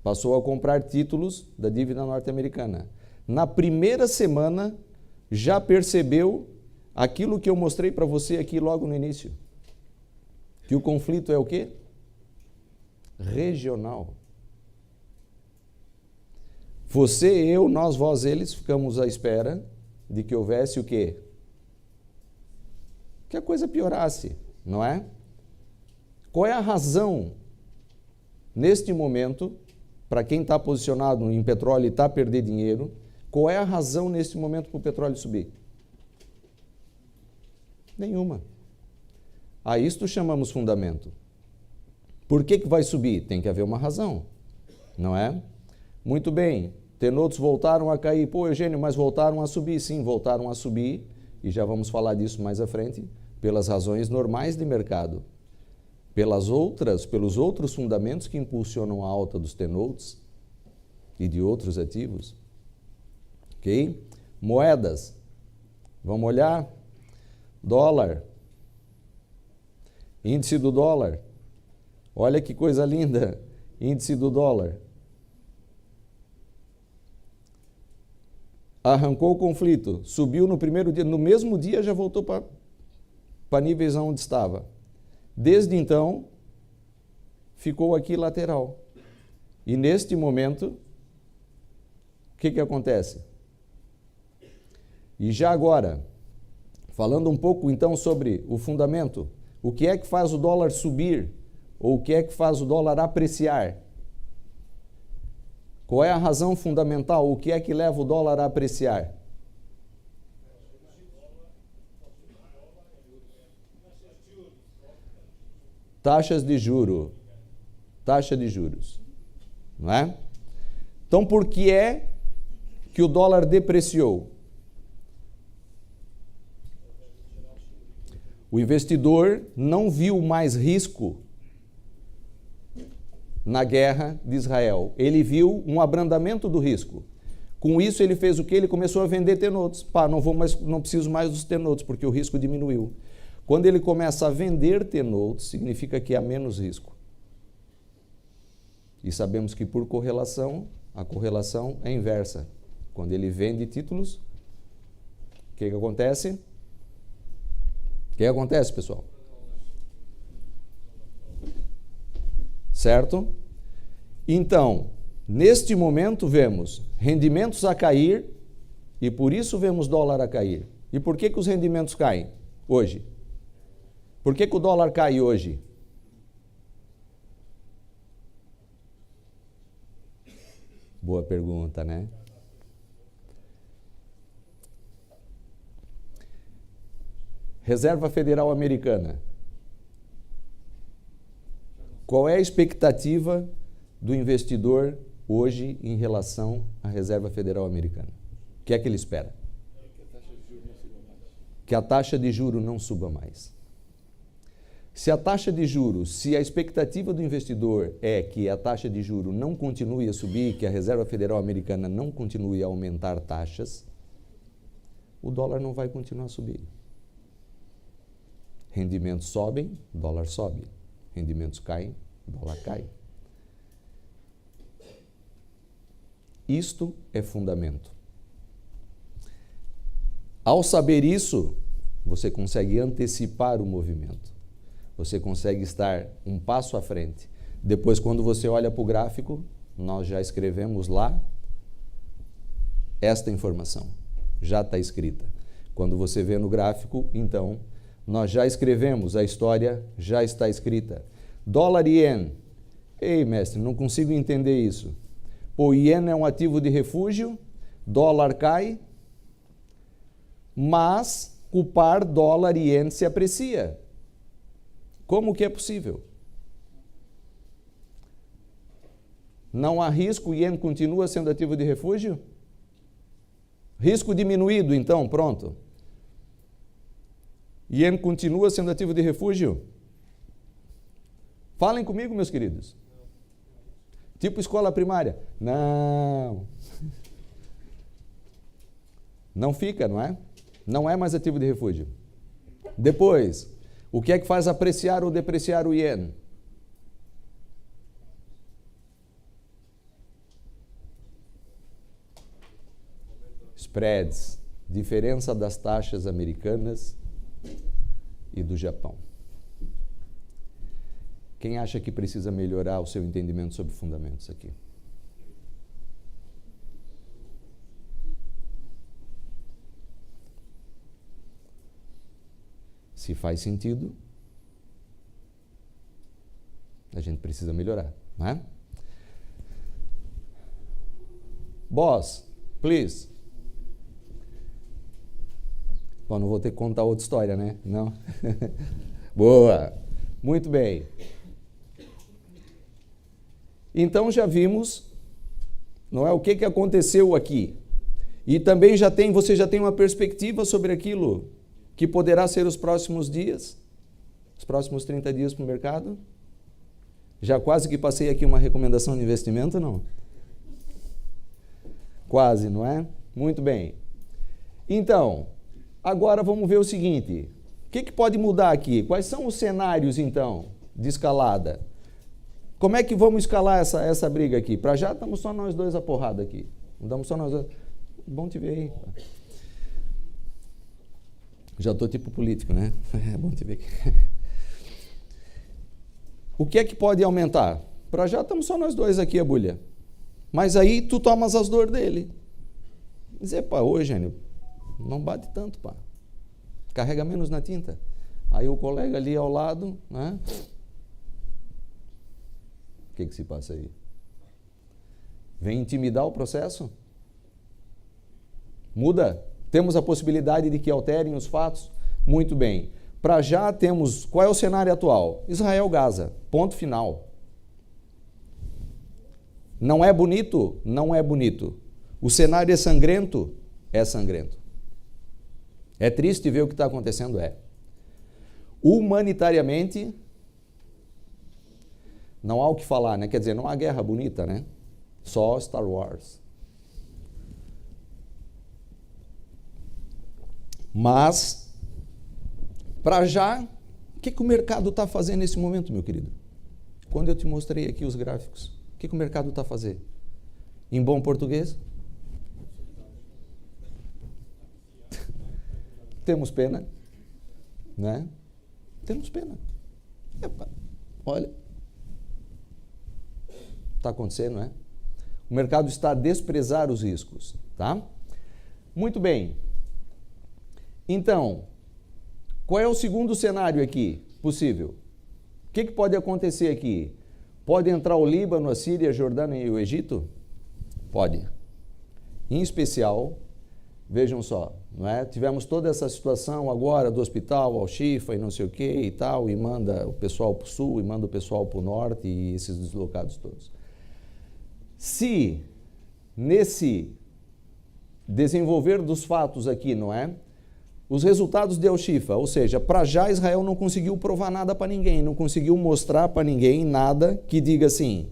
Passou a comprar títulos da dívida norte-americana. Na primeira semana, já percebeu aquilo que eu mostrei para você aqui logo no início. Que o conflito é o quê? Regional. Você, eu, nós, vós, eles, ficamos à espera de que houvesse o quê? Que a coisa piorasse, não é? Qual é a razão, neste momento, para quem está posicionado em petróleo e está a perder dinheiro, qual é a razão neste momento para o petróleo subir? Nenhuma. A isto chamamos fundamento. Por que vai subir? Tem que haver uma razão, não é? Muito bem, T-Notes voltaram a cair. Pô, Eugênio, mas voltaram a subir. Sim, voltaram a subir, e já vamos falar disso mais à frente, pelas razões normais de mercado. Pelos outros fundamentos que impulsionam a alta dos T-Notes e de outros ativos. Ok? Moedas. Vamos olhar? Dólar. Índice do dólar. Olha que coisa linda. Índice do dólar. Arrancou o conflito. Subiu no primeiro dia. No mesmo dia já voltou para níveis onde estava. Desde então, ficou aqui lateral. E neste momento, o que acontece? E já agora, falando um pouco então sobre o fundamento, o que é que faz o dólar subir? Ou o que é que faz o dólar apreciar? Qual é a razão fundamental? O que é que leva o dólar a apreciar? Taxas de juro. Taxa de juros. Não é? Então, por que é que o dólar depreciou? O investidor não viu mais risco na guerra de Israel. Ele viu um abrandamento do risco. Com isso, ele fez o quê? Ele começou a vender T-Notes. Pá, não preciso mais dos T-Notes, porque o risco diminuiu. Quando ele começa a vender T-Notes, significa que há menos risco. E sabemos que por correlação, a correlação é inversa. Quando ele vende títulos, o que acontece? O que acontece, pessoal? Certo? Então, neste momento vemos rendimentos a cair e por isso vemos dólar a cair. E por que os rendimentos caem hoje? Por que o dólar cai hoje? Boa pergunta, né? Reserva Federal Americana. Qual é a expectativa do investidor hoje em relação à Reserva Federal Americana? O que é que ele espera? Que a taxa de juros não suba mais. Se a taxa de juros, se a expectativa do investidor é que a taxa de juros não continue a subir, que a Reserva Federal Americana não continue a aumentar taxas, o dólar não vai continuar a subir. Rendimentos sobem, dólar sobe. Rendimentos caem, dólar cai. Isto é fundamento. Ao saber isso, você consegue antecipar o movimento. Você consegue estar um passo à frente. Depois, quando você olha para o gráfico, nós já escrevemos lá esta informação. Já está escrita. Quando você vê no gráfico, então, nós já escrevemos, a história já está escrita. Dólar e ien. Ei, mestre, não consigo entender isso. O ien é um ativo de refúgio, dólar cai, mas o par dólar e ien se aprecia. Como que é possível? Não há risco, o ien continua sendo ativo de refúgio? Risco diminuído, então, pronto. Ien continua sendo ativo de refúgio? Falem comigo, meus queridos. Tipo escola primária? Não. Não fica, não é? Não é mais ativo de refúgio. Depois, o que é que faz apreciar ou depreciar o ien? Spreads, diferença das taxas americanas e do Japão. Quem acha que precisa melhorar o seu entendimento sobre fundamentos aqui? Se faz sentido, a gente precisa melhorar, não é? Boss, please. Bom, não vou ter que contar outra história, né? Não? Boa! Muito bem. Então já vimos, não é, o que aconteceu aqui. E também você já tem uma perspectiva sobre aquilo que poderá ser os próximos dias, os próximos 30 dias para o mercado. Já quase que passei aqui uma recomendação de investimento, não? Quase, não é? Muito bem. Então, agora vamos ver o seguinte. O que pode mudar aqui? Quais são os cenários, então, de escalada? Como é que vamos escalar essa briga aqui? Para já estamos só nós dois a porrada aqui. Estamos só nós dois. Bom te ver aí. Já estou tipo político, né? É bom te ver aqui. O que é que pode aumentar? Para já estamos só nós dois aqui, Abulha. Mas aí tu tomas as dores dele. Dizer, pá, ô Gênio, não bate tanto, pá. Carrega menos na tinta. Aí o colega ali ao lado, né? O que se passa aí? Vem intimidar o processo? Muda? Temos a possibilidade de que alterem os fatos? Muito bem. Para já temos, qual é o cenário atual? Israel-Gaza, ponto final. Não é bonito? Não é bonito. O cenário é sangrento? É sangrento. É triste ver o que está acontecendo? É. Humanitariamente, não há o que falar, né? Quer dizer, não há guerra bonita, né? Só Star Wars. Mas, para já, o que o mercado está fazendo nesse momento, meu querido? Quando eu te mostrei aqui os gráficos, o que o mercado está fazendo? Em bom português? Temos pena, né? Temos pena. Epa, olha, está acontecendo, né? O mercado está a desprezar os riscos, tá? Muito bem. Então, qual é o segundo cenário aqui possível? O que pode acontecer aqui? Pode entrar o Líbano, a Síria, a Jordânia e o Egito? Pode. Em especial, vejam só, não é? Tivemos toda essa situação agora do hospital Al-Shifa e não sei o que e tal, e manda o pessoal para o sul, e manda o pessoal para o norte e esses deslocados todos. Se nesse desenvolver dos fatos aqui, não é? Os resultados de El-Shifa, ou seja, para já Israel não conseguiu provar nada para ninguém, não conseguiu mostrar para ninguém nada que diga assim,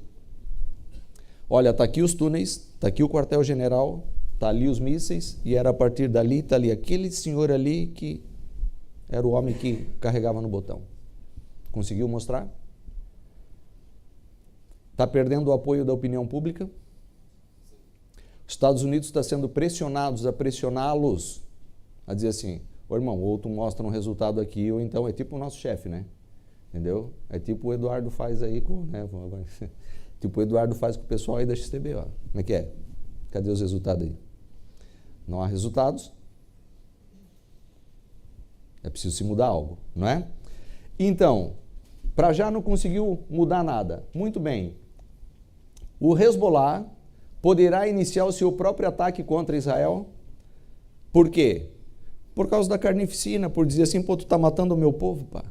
olha, está aqui os túneis, está aqui o quartel-general, está ali os mísseis, e era a partir dali, está ali aquele senhor ali que era o homem que carregava no botão. Conseguiu mostrar? Está perdendo o apoio da opinião pública? Os Estados Unidos está sendo pressionados a pressioná-los, a dizer assim, ô irmão, ou tu mostra um resultado aqui, ou então é tipo o nosso chefe, né? Entendeu? É tipo o Eduardo faz aí com, né? Tipo o Eduardo faz com o pessoal aí da XTB, ó. Como é que é? Cadê os resultados aí? Não há resultados. É preciso se mudar algo, não é? Então, para já não conseguiu mudar nada. Muito bem. O Hezbollah poderá iniciar o seu próprio ataque contra Israel. Por quê? Por causa da carnificina, por dizer assim, pô, tu tá matando o meu povo, pá.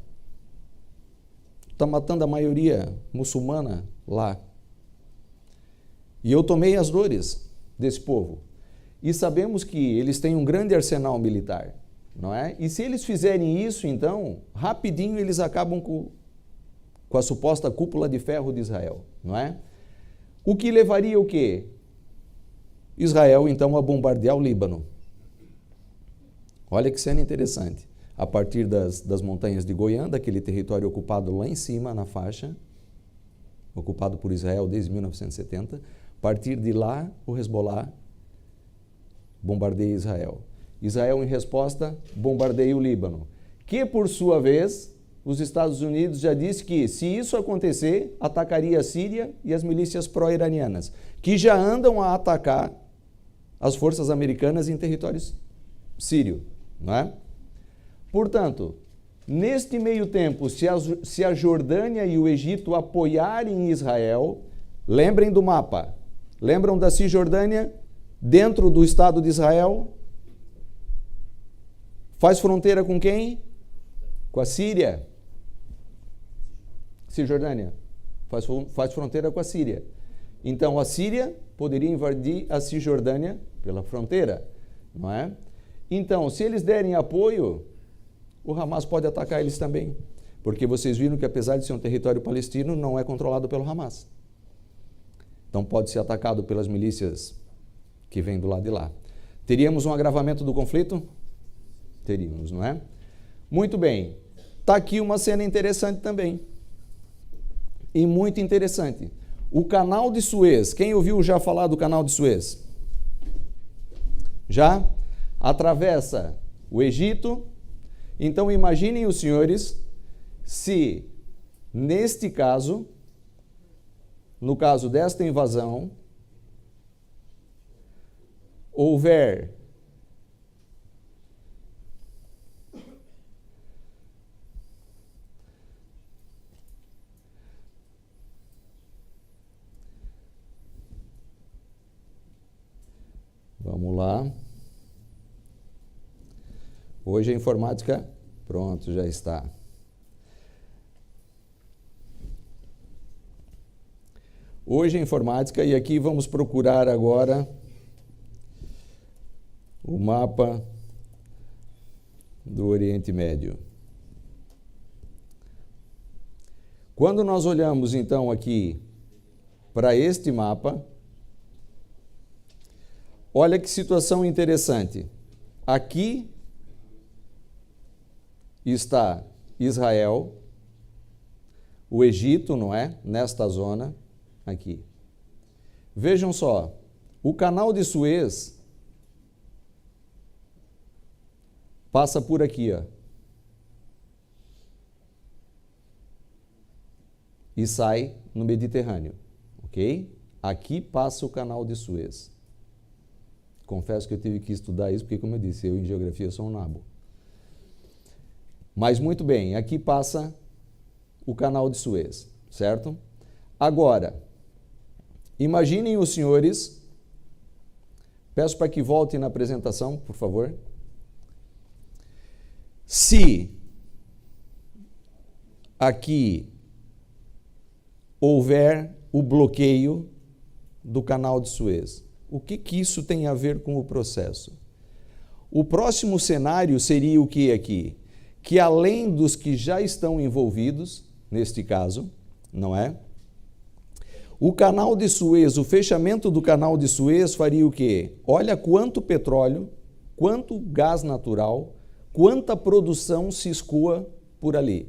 Tu tá matando a maioria muçulmana lá. E eu tomei as dores desse povo. E sabemos que eles têm um grande arsenal militar, não é? E se eles fizerem isso, então, rapidinho eles acabam com a suposta cúpula de ferro de Israel, não é? O que levaria o quê? Israel, então, a bombardear o Líbano. Olha que cena interessante. A partir das montanhas de Goiânia, daquele território ocupado lá em cima, na faixa, ocupado por Israel desde 1970, a partir de lá, o Hezbollah bombardeia Israel. Israel, em resposta, bombardeia o Líbano, que, por sua vez, os Estados Unidos já disse que, se isso acontecer, atacaria a Síria e as milícias pró-iranianas, que já andam a atacar as forças americanas em território sírio, não é? Portanto, neste meio tempo, se a Jordânia e o Egito apoiarem Israel, lembrem do mapa, lembram da Cisjordânia, dentro do Estado de Israel, faz fronteira com quem? Com a Síria. Cisjordânia faz fronteira com a Síria. Então, a Síria poderia invadir a Cisjordânia pela fronteira, não é? Então, se eles derem apoio, o Hamas pode atacar eles também. Porque vocês viram que, apesar de ser um território palestino, não é controlado pelo Hamas. Então, pode ser atacado pelas milícias que vêm do lado de lá. Teríamos um agravamento do conflito? Teríamos, não é? Muito bem. Está aqui uma cena interessante também. E muito interessante. O canal de Suez. Quem ouviu já falar do canal de Suez? Já? Atravessa o Egito. Então, imaginem os senhores, se neste caso, no caso desta invasão, houver vamos lá. Hoje a informática, pronto, já está. Hoje a informática, e aqui vamos procurar agora o mapa do Oriente Médio. Quando nós olhamos então aqui para este mapa, olha que situação interessante. Aqui está Israel, o Egito, não é? Nesta zona aqui. Vejam só, o canal de Suez passa por aqui, ó. E sai no Mediterrâneo, ok? Aqui passa o canal de Suez. Confesso que eu tive que estudar isso, porque, como eu disse, eu em geografia sou um nabo. Mas, muito bem, aqui passa o canal de Suez, certo? Agora, imaginem os senhores, peço para que voltem na apresentação, por favor. Se aqui houver o bloqueio do Canal de Suez. O que isso tem a ver com o processo? O próximo cenário seria o que aqui? Que além dos que já estão envolvidos, neste caso, não é? O Canal de Suez, o fechamento do Canal de Suez faria o quê? Olha quanto petróleo, quanto gás natural, quanta produção se escoa por ali.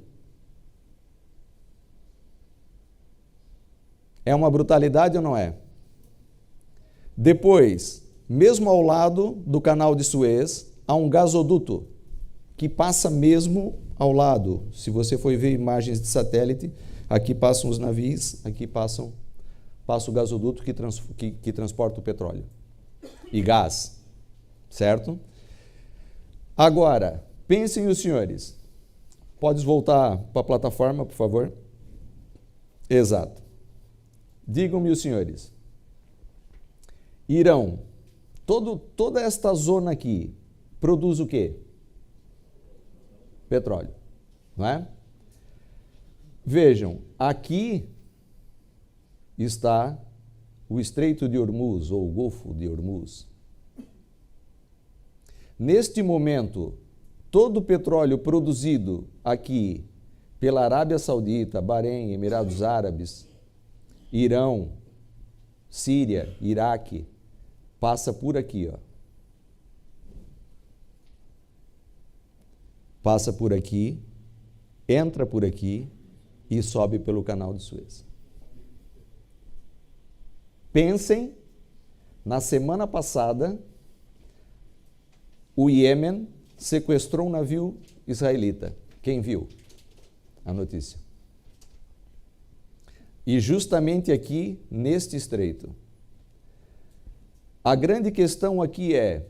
É uma brutalidade ou não é? Depois, mesmo ao lado do Canal de Suez, há um gasoduto que passa mesmo ao lado. Se você for ver imagens de satélite, aqui passam os navios, aqui passa o gasoduto que transporta o petróleo e gás, certo? Agora, pensem os senhores. Podes voltar para a plataforma, por favor? Exato. Digam-me os senhores. Irão, toda esta zona aqui produz o quê? Petróleo, não é? Vejam, aqui está o Estreito de Hormuz, ou o Golfo de Hormuz. Neste momento, todo o petróleo produzido aqui pela Arábia Saudita, Bahrein, Emirados Árabes, Irão, Síria, Iraque, passa por aqui, ó. Passa por aqui, entra por aqui e sobe pelo Canal de Suez. Pensem, na semana passada, o Iêmen sequestrou um navio israelita. Quem viu a notícia? E justamente aqui, neste estreito. A grande questão aqui é,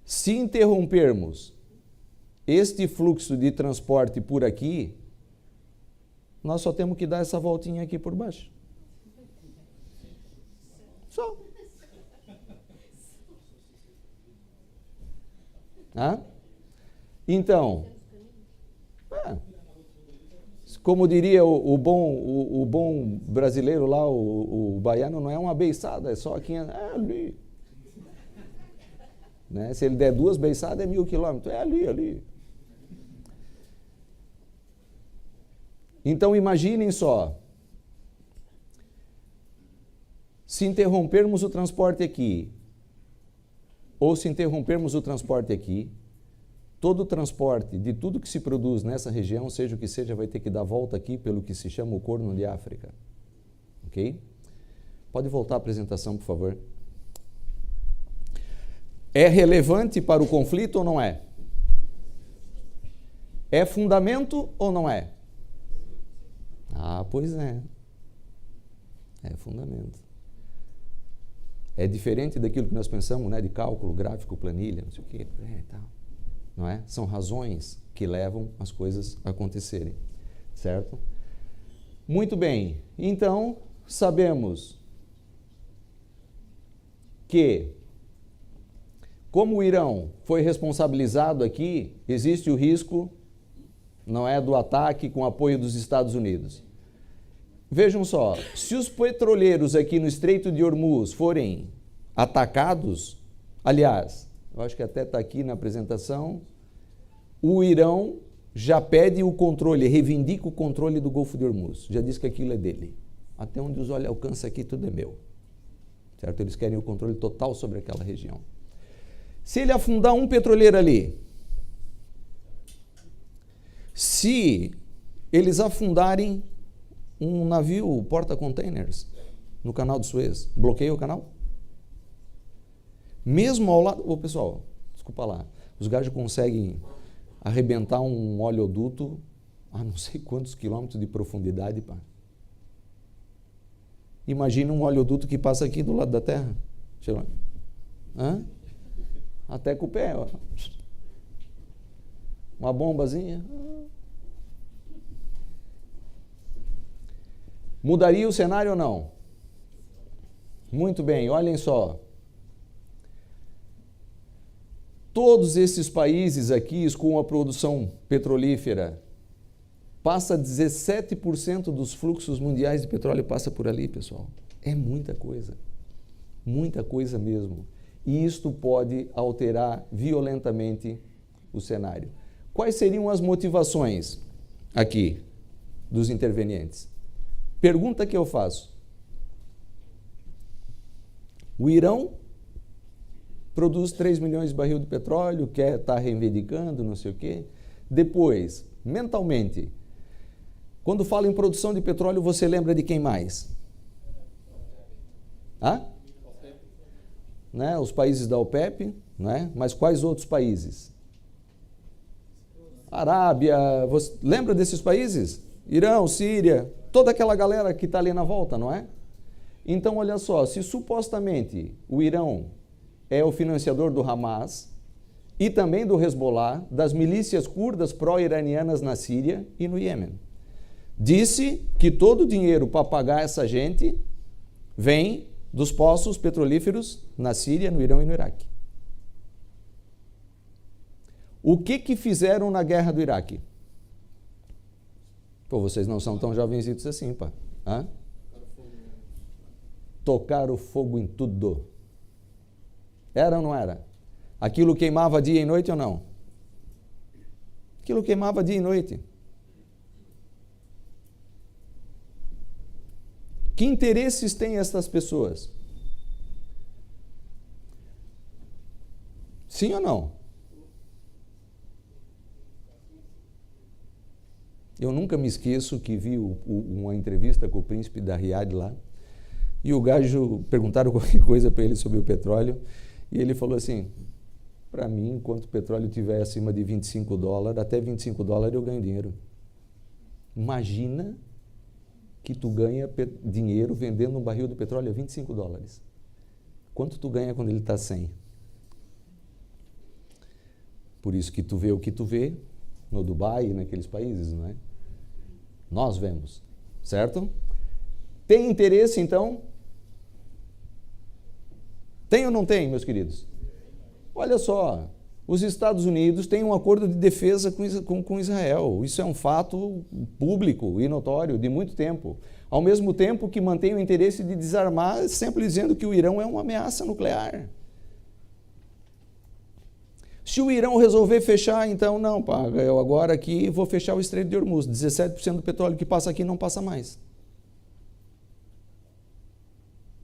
se interrompermos este fluxo de transporte por aqui, nós só temos que dar essa voltinha aqui por baixo. Só. Então, como diria o bom brasileiro lá, o baiano, não é uma beiçada, é só aqui, é ali. Né? Se ele der 2 beiçadas, é 1000 quilômetros, é ali. Então, imaginem só, se interrompermos o transporte aqui, ou se interrompermos o transporte aqui, todo o transporte de tudo que se produz nessa região, seja o que seja, vai ter que dar volta aqui pelo que se chama o Corno de África. Ok? Pode voltar à apresentação, por favor. É relevante para o conflito ou não é? É fundamento ou não é? Ah, pois é. É fundamento. É diferente daquilo que nós pensamos, né, de cálculo, gráfico, planilha, não sei o quê, tal. Não é? São razões que levam as coisas a acontecerem, certo? Muito bem, então sabemos que, como o Irão foi responsabilizado aqui, existe o risco, não é, do ataque com apoio dos Estados Unidos. Vejam só, se os petroleiros aqui no Estreito de Hormuz forem atacados, aliás, eu acho que até está aqui na apresentação, o Irão já pede o controle, reivindica o controle do Golfo de Hormuz, já diz que aquilo é dele. Até onde os olhos alcançam aqui, tudo é meu. Certo? Eles querem o controle total sobre aquela região. Se ele afundar um petroleiro ali, se eles afundarem um navio porta-containers no Canal de Suez, bloqueia o canal? Mesmo ao lado... Ô, pessoal, desculpa lá. Os gajos conseguem arrebentar um oleoduto a não sei quantos quilômetros de profundidade, pá. Imagina um oleoduto que passa aqui do lado da Terra. Até com o pé, ó. Uma bombazinha. Mudaria o cenário ou não? Muito bem, olhem só. Todos esses países aqui com a produção petrolífera, passa 17% dos fluxos mundiais de petróleo passa por ali, pessoal. É muita coisa mesmo. E isto pode alterar violentamente o cenário. Quais seriam as motivações aqui dos intervenientes? Pergunta que eu faço. O Irão produz 3 milhões de barril de petróleo, quer estar reivindicando, não sei o quê. Depois, mentalmente, quando fala em produção de petróleo, você lembra de quem mais? Né? Os países da OPEP, né? Mas quais outros países? Arábia, você lembra desses países? Irão, Síria, toda aquela galera que está ali na volta, não é? Então, olha só, se supostamente o Irão é o financiador do Hamas e também do Hezbollah, das milícias curdas pró-iranianas na Síria e no Iêmen, disse que todo o dinheiro para pagar essa gente vem dos poços petrolíferos na Síria, no Irão e no Iraque. O que fizeram na guerra do Iraque? Pô, vocês não são tão jovenzitos assim, pá. Hã? Tocaram fogo em tudo. Era ou não era? Aquilo queimava dia e noite ou não? Aquilo queimava dia e noite. Que interesses têm essas pessoas? Sim ou não? Eu nunca me esqueço que vi uma entrevista com o príncipe da Riad lá, e o gajo perguntaram qualquer coisa para ele sobre o petróleo, e ele falou assim, para mim, enquanto o petróleo estiver acima de $25, até $25 eu ganho dinheiro. Imagina que tu ganha dinheiro vendendo um barril de petróleo a $25. Quanto tu ganha quando ele está 100? Por isso que tu vê o que tu vê no Dubai e naqueles países, não é? Nós vemos, certo? Tem interesse, então? Tem ou não tem, meus queridos? Olha só, os Estados Unidos têm um acordo de defesa com Israel. Isso é um fato público e notório de muito tempo. Ao mesmo tempo que mantém o interesse de desarmar, sempre dizendo que o Irão é uma ameaça nuclear. Se o Irão resolver fechar, então, não, pá, eu agora aqui vou fechar o Estreito de Hormuz. 17% do petróleo que passa aqui não passa mais.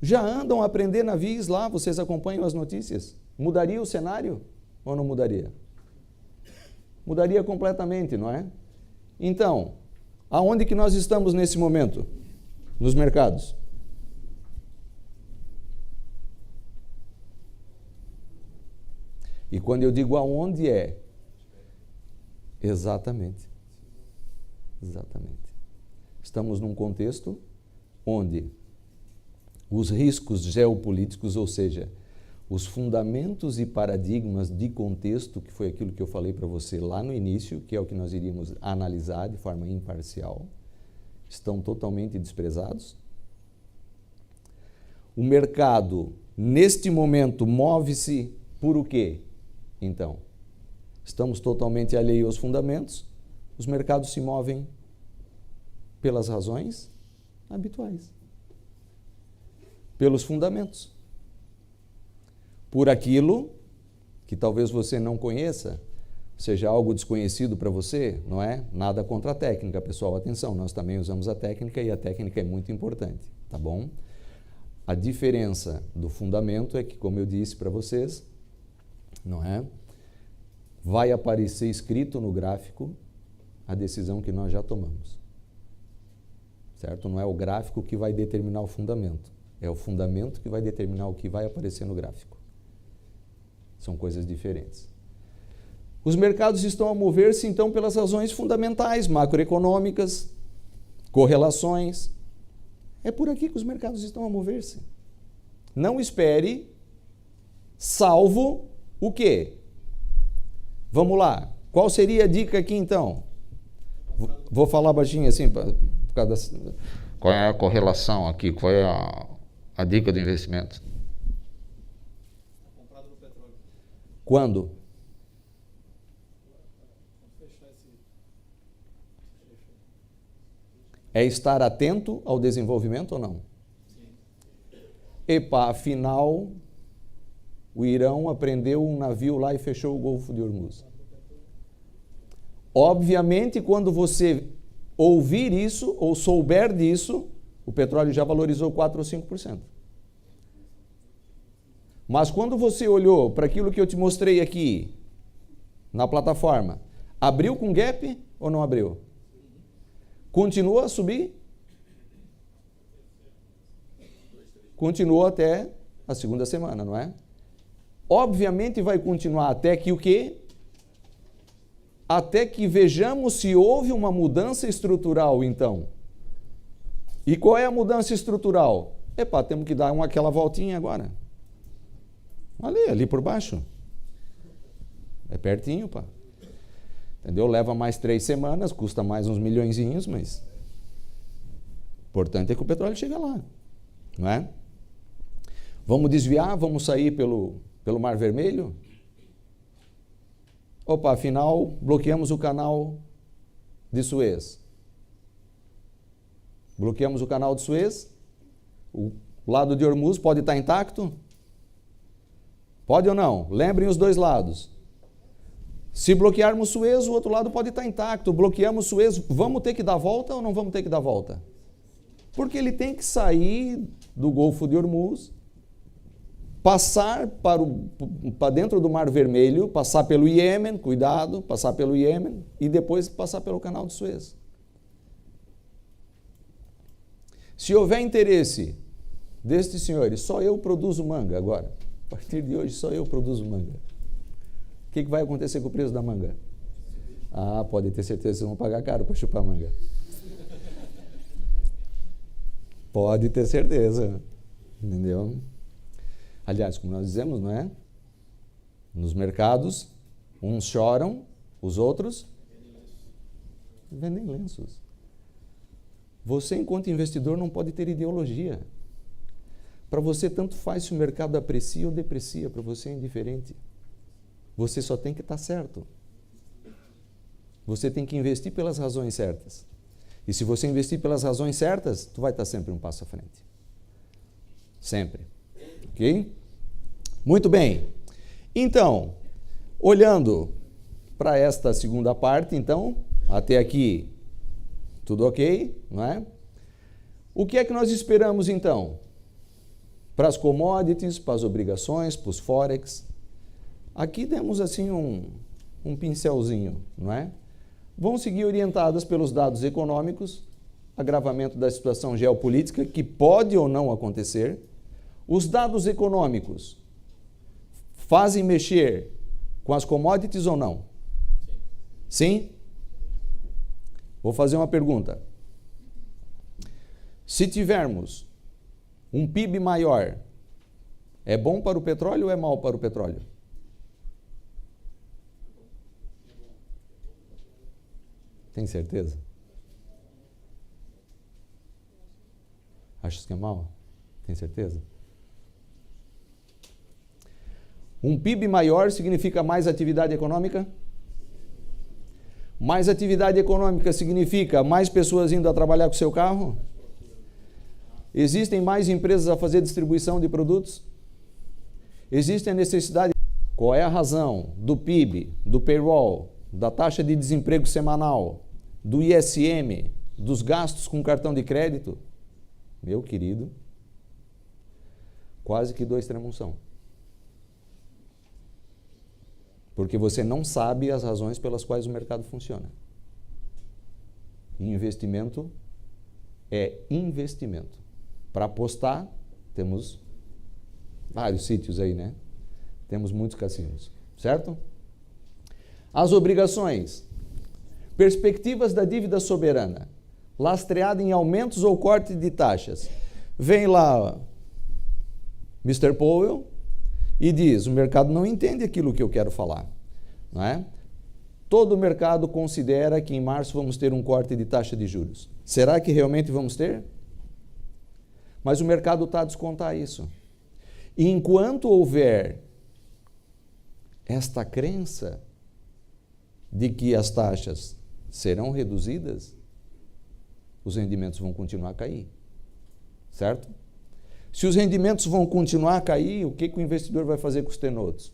Já andam a prender navios lá, vocês acompanham as notícias? Mudaria o cenário ou não mudaria? Mudaria completamente, não é? Então, aonde que nós estamos nesse momento? Nos mercados. E quando eu digo aonde é, exatamente. Estamos num contexto onde os riscos geopolíticos, ou seja, os fundamentos e paradigmas de contexto, que foi aquilo que eu falei para você lá no início, que é o que nós iríamos analisar de forma imparcial, estão totalmente desprezados. O mercado, neste momento, move-se por o quê? Então, estamos totalmente alheios aos fundamentos, os mercados se movem pelas razões habituais, pelos fundamentos, por aquilo que talvez você não conheça, seja algo desconhecido para você, não é? Nada contra a técnica, pessoal, atenção, nós também usamos a técnica e a técnica é muito importante, tá bom? A diferença do fundamento é que, como eu disse para vocês, não é? Vai aparecer escrito no gráfico a decisão que nós já tomamos. Certo? Não é o gráfico que vai determinar o fundamento. É o fundamento que vai determinar o que vai aparecer no gráfico. São coisas diferentes. Os mercados estão a mover-se, então, pelas razões fundamentais, macroeconômicas, correlações. É por aqui que os mercados estão a mover-se. Não espere, salvo o quê? Vamos lá. Qual seria a dica aqui, então? Vou falar baixinho assim, por causa da... Qual é a correlação aqui? Qual é a dica do investimento? Comprado no petróleo. Quando? É estar atento ao desenvolvimento ou não? Sim. Epa, afinal, o Irão apreendeu um navio lá e fechou o Golfo de Hormuz. Obviamente, quando você ouvir isso ou souber disso, o petróleo já valorizou 4 ou 5%. Mas quando você olhou para aquilo que eu te mostrei aqui na plataforma, abriu com gap ou não abriu? Continua a subir? Continuou até a segunda semana, não é? Obviamente vai continuar até que o quê? Até que vejamos se houve uma mudança estrutural, então. E qual é a mudança estrutural? Epa, temos que dar aquela voltinha agora. Ali por baixo. É pertinho, pá. Entendeu? Leva mais 3 semanas, custa mais uns milhõezinhos, mas o importante é que o petróleo chegue lá, não é? Vamos desviar, vamos sair pelo Mar Vermelho? Opa, afinal, bloqueamos o canal de Suez. Bloqueamos o canal de Suez? O lado de Hormuz pode estar intacto? Pode ou não? Lembrem os dois lados. Se bloquearmos Suez, o outro lado pode estar intacto. Bloqueamos Suez, vamos ter que dar volta ou não vamos ter que dar volta? Porque ele tem que sair do Golfo de Hormuz, passar para dentro do Mar Vermelho, passar pelo Iêmen, cuidado, passar pelo Iêmen, e depois passar pelo canal de Suez. Se houver interesse destes senhores, só eu produzo manga agora. A partir de hoje, só eu produzo manga. O que vai acontecer com o preço da manga? Ah, pode ter certeza que vocês vão pagar caro para chupar manga. Pode ter certeza. Entendeu? Aliás, como nós dizemos, não é? Nos mercados, uns choram, os outros vendem lenços. Você, enquanto investidor, não pode ter ideologia. Para você, tanto faz se o mercado aprecia ou deprecia, para você é indiferente. Você só tem que estar certo. Você tem que investir pelas razões certas. E se você investir pelas razões certas, tu vai estar sempre um passo à frente. Sempre. Ok? Muito bem. Então, olhando para esta segunda parte, então, até aqui, tudo ok, não é? O que é que nós esperamos, então? Para as commodities, para as obrigações, para os forex. Aqui temos, assim, um pincelzinho, não é? Vão seguir orientadas pelos dados econômicos, agravamento da situação geopolítica, que pode ou não acontecer. Os dados econômicos fazem mexer com as commodities ou não? Sim? Vou fazer uma pergunta. Se tivermos um PIB maior, é bom para o petróleo ou é mal para o petróleo? Tem certeza? Achas que é mal? Tem certeza? Um PIB maior significa mais atividade econômica? Mais atividade econômica significa mais pessoas indo a trabalhar com seu carro? Existem mais empresas a fazer distribuição de produtos? Existe a necessidade? Qual é a razão do PIB, do payroll, da taxa de desemprego semanal, do ISM, dos gastos com cartão de crédito? Meu querido, quase que 2 tremunção. Porque você não sabe as razões pelas quais o mercado funciona. E investimento é investimento. Para apostar, temos vários sítios aí, né? Temos muitos cassinos, certo? As obrigações. Perspectivas da dívida soberana, lastreada em aumentos ou corte de taxas. Vem lá Mr. Powell e diz, o mercado não entende aquilo que eu quero falar, não é? Todo o mercado considera que em março vamos ter um corte de taxa de juros. Será que realmente vamos ter? Mas o mercado está a descontar isso. E enquanto houver esta crença de que as taxas serão reduzidas, os rendimentos vão continuar a cair, certo? Se os rendimentos vão continuar a cair, o que o investidor vai fazer com os T-Notes?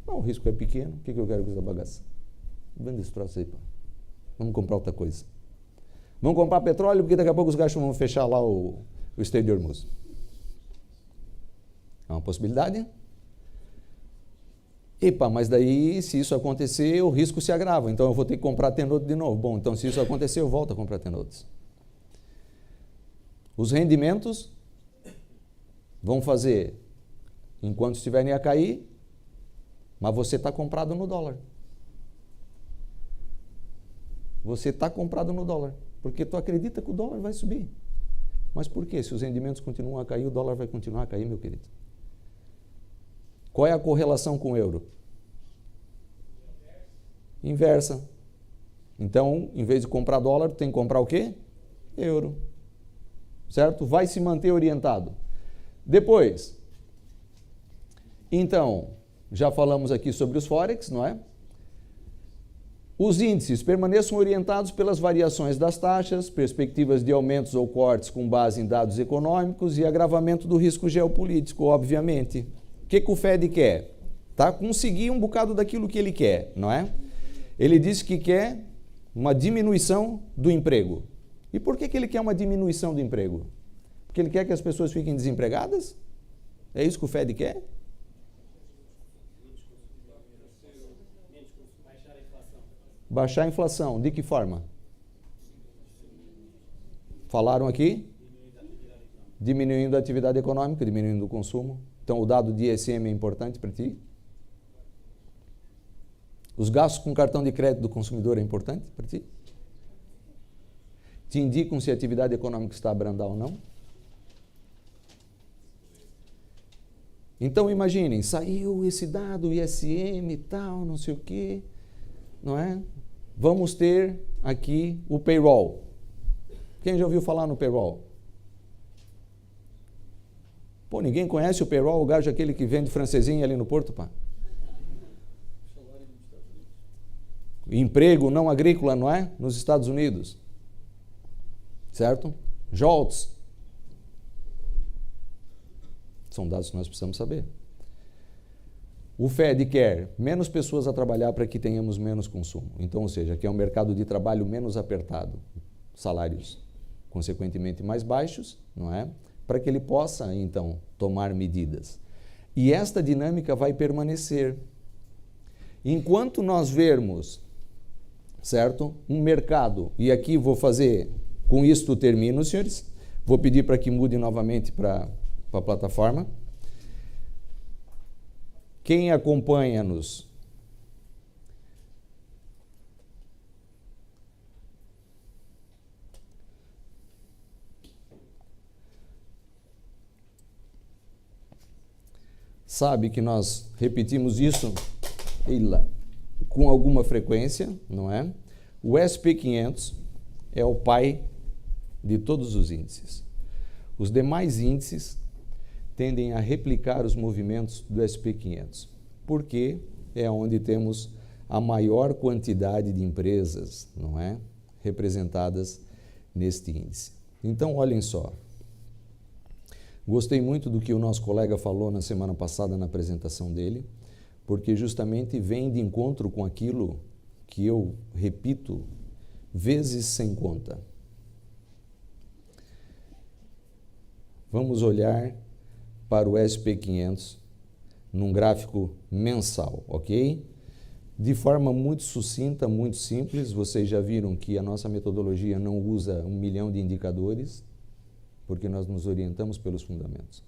Não, o risco é pequeno, o que eu quero com essa bagaça? Vende esse troço aí, pá. Vamos comprar outra coisa. Vamos comprar petróleo, porque daqui a pouco os gajos vão fechar lá o Estreito de Hormuz. É uma possibilidade? Epa, mas daí, se isso acontecer, o risco se agrava. Então, eu vou ter que comprar T-Note de novo. Bom, então, se isso acontecer, eu volto a comprar T-Notes. Os rendimentos vão fazer enquanto estiverem a cair, mas você está comprado no dólar. Você está comprado no dólar, porque tu acredita que o dólar vai subir. Mas por quê? Se os rendimentos continuam a cair, o dólar vai continuar a cair, meu querido. Qual é a correlação com o euro? Inversa. Então, em vez de comprar dólar, tem que comprar o quê? Euro. Certo? Vai se manter orientado. Depois, então, já falamos aqui sobre os Forex, não é? Os índices permaneçam orientados pelas variações das taxas, perspectivas de aumentos ou cortes com base em dados econômicos e agravamento do risco geopolítico, obviamente. O que o Fed quer? Tá? Conseguir um bocado daquilo que ele quer, não é? Ele disse que quer uma diminuição do emprego. E por que ele quer uma diminuição do emprego? Porque ele quer que as pessoas fiquem desempregadas? É isso que o Fed quer? Baixar a inflação. De que forma? Falaram aqui? Diminuindo a atividade econômica, diminuindo o consumo. Então, o dado de ISM é importante para ti? Os gastos com cartão de crédito do consumidor é importante para ti? Te indicam se a atividade econômica está a abrandar ou não? Então, imaginem, saiu esse dado, ISM e tal, não sei o quê, não é? Vamos ter aqui o payroll. Quem já ouviu falar no payroll? Pô, ninguém conhece o payroll, o gajo aquele que vende francesinha ali no Porto, pá. Emprego não agrícola, não é? Nos Estados Unidos. Certo? JOLTS. São dados que nós precisamos saber. O Fed quer menos pessoas a trabalhar para que tenhamos menos consumo. Então, ou seja, que é um mercado de trabalho menos apertado, salários consequentemente mais baixos, não é? Para que ele possa, então, tomar medidas. E esta dinâmica vai permanecer. Enquanto nós vermos, certo? Um mercado, e aqui vou fazer, com isto termino, senhores, vou pedir para que mude novamente para a plataforma. Quem acompanha-nos sabe que nós repetimos isso com alguma frequência, não é? O SP500 é o pai de todos os índices. Os demais índices tendem a replicar os movimentos do SP500, porque é onde temos a maior quantidade de empresas, não é? Representadas neste índice. Então, olhem só. Gostei muito do que o nosso colega falou na semana passada na apresentação dele, porque justamente vem de encontro com aquilo que eu repito vezes sem conta. Vamos olhar para o SP500 num gráfico mensal, ok? De forma muito sucinta, muito simples, vocês já viram que a nossa metodologia não usa 1 milhão de indicadores, porque nós nos orientamos pelos fundamentos.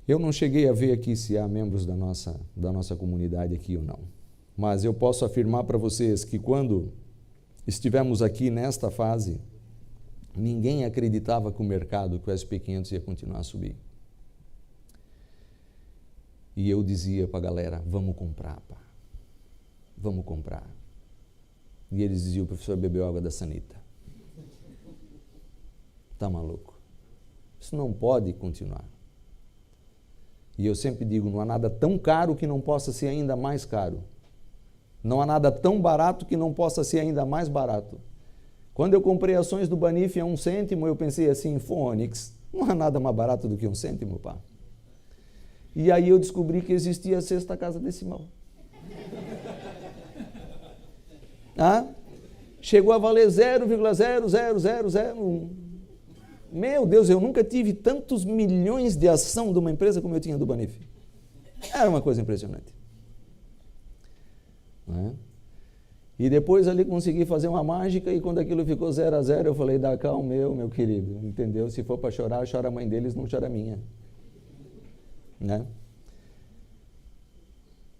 Eu não cheguei a ver aqui se há membros da nossa comunidade aqui ou não, mas eu posso afirmar para vocês que quando estivemos aqui nesta fase, ninguém acreditava que o mercado, que o SP500 ia continuar a subir. E eu dizia para a galera, vamos comprar, pá. Vamos comprar. E eles diziam, o professor bebeu água da sanita. Tá maluco? Isso não pode continuar. E eu sempre digo, não há nada tão caro que não possa ser ainda mais caro. Não há nada tão barato que não possa ser ainda mais barato. Quando eu comprei ações do Banif a 1 cêntimo, eu pensei assim, Fônix, Não há nada mais barato do que 1 cêntimo, pá. E aí eu descobri que existia a sexta casa decimal. Chegou a valer 0,00001. Meu Deus, eu nunca tive tantos milhões de ação de uma empresa como eu tinha do Banif. Era uma coisa impressionante. E depois ali consegui fazer uma mágica, e quando aquilo ficou 0-0, eu falei, dá cá o meu querido, entendeu? Se for para chorar, chora a mãe deles, não chora a minha.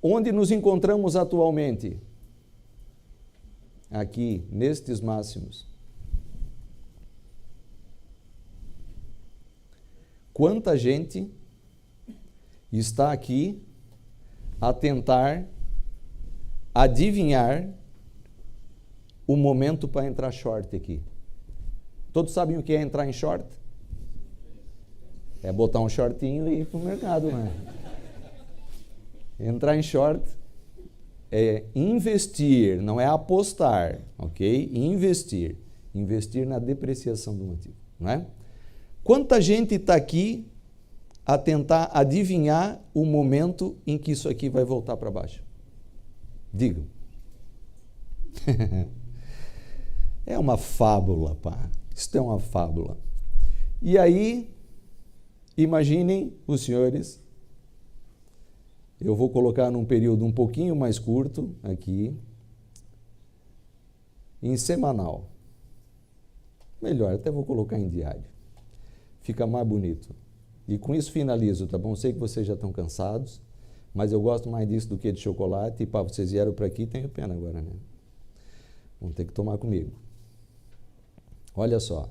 Onde nos encontramos atualmente? Aqui, nestes máximos. Quanta gente está aqui a tentar adivinhar o momento para entrar short aqui? Todos sabem o que é entrar em short? É botar um shortinho e ir para o mercado, né? Entrar em short é investir, não é apostar, ok? Investir. Investir na depreciação do ativo, não é? Quanta gente está aqui a tentar adivinhar o momento em que isso aqui vai voltar para baixo? Digam. É uma fábula, pá. Isso é uma fábula. E aí, imaginem os senhores, eu vou colocar num período um pouquinho mais curto aqui, em semanal. Melhor, até vou colocar em diário. Fica mais bonito. E com isso finalizo, tá bom? Sei que vocês já estão cansados, mas eu gosto mais disso do que de chocolate. E pá, vocês vieram para aqui, tenho pena agora, né? Vão ter que tomar comigo. Olha só.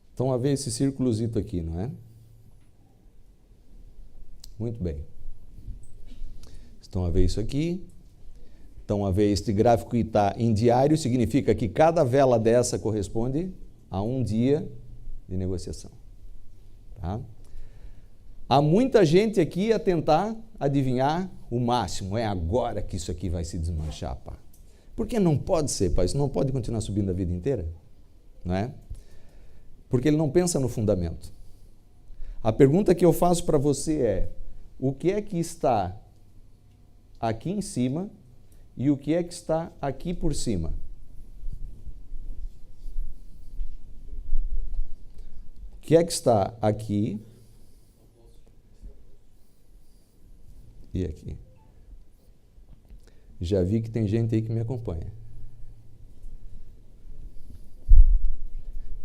Estão a ver esse círculozito aqui, não é? Muito bem. Estão a ver isso aqui? Estão a ver este gráfico que está em diário, significa que cada vela dessa corresponde a um dia de negociação. Tá? Há muita gente aqui a tentar adivinhar o máximo. É agora que isso aqui vai se desmanchar, pá. Porque não pode ser, pá. Isso não pode continuar subindo a vida inteira. Não é? Porque ele não pensa no fundamento. A pergunta que eu faço para você é: o que é que está aqui em cima e o que é que está aqui por cima? O que é que está aqui e aqui? Já vi que tem gente aí que me acompanha.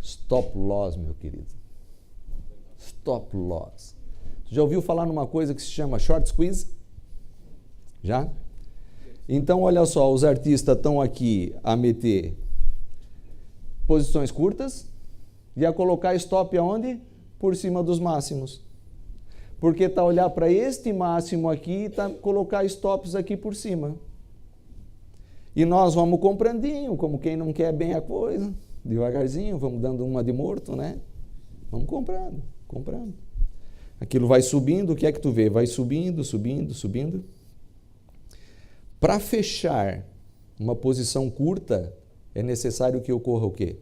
Stop loss, meu querido. Stop loss. Já ouviu falar numa coisa que se chama short squeeze? Já? Então, olha só, os artistas estão aqui a meter posições curtas e a colocar stop aonde? Por cima dos máximos. Porque está a olhar para este máximo aqui e está a colocar stops aqui por cima. E nós vamos comprandinho, como quem não quer bem a coisa, devagarzinho, vamos dando uma de morto, né? Vamos comprando, comprando. Aquilo vai subindo, o que é que tu vê? Vai subindo, subindo, subindo. Para fechar uma posição curta, é necessário que ocorra o quê?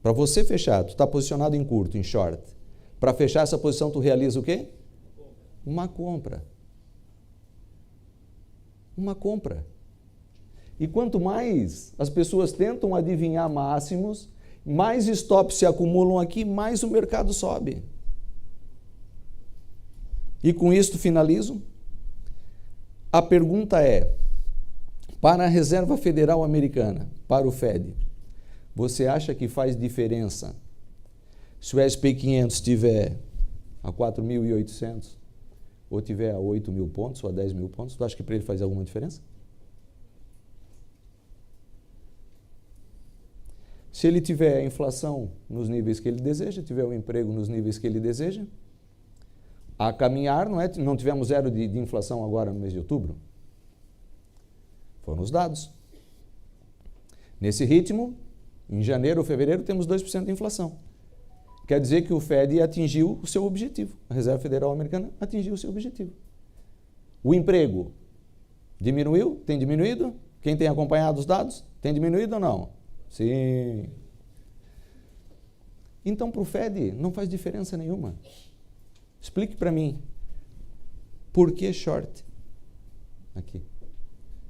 Para você fechar, tu está posicionado em curto, em short. Para fechar essa posição, tu realiza o quê? Uma compra. Uma compra. E quanto mais as pessoas tentam adivinhar máximos, mais stops se acumulam aqui, mais o mercado sobe. E com isto finalizo. A pergunta é, para a Reserva Federal Americana, para o Fed, você acha que faz diferença se o S&P 500 estiver a 4.800 ou estiver a 8.000 pontos ou a 10.000 pontos? Tu acha que para ele faz alguma diferença? Se ele tiver a inflação nos níveis que ele deseja, tiver o emprego nos níveis que ele deseja, a caminhar, não tivemos zero de inflação agora no mês de outubro? Foram os dados. Nesse ritmo, em janeiro ou fevereiro, temos 2% de inflação. Quer dizer que o Fed atingiu o seu objetivo. A Reserva Federal Americana atingiu o seu objetivo. O emprego Diminuiu? Tem diminuído? Quem tem acompanhado os dados? Tem diminuído ou não? Sim. Então, para o Fed, não faz diferença nenhuma. Explique para mim. Por que short? Aqui.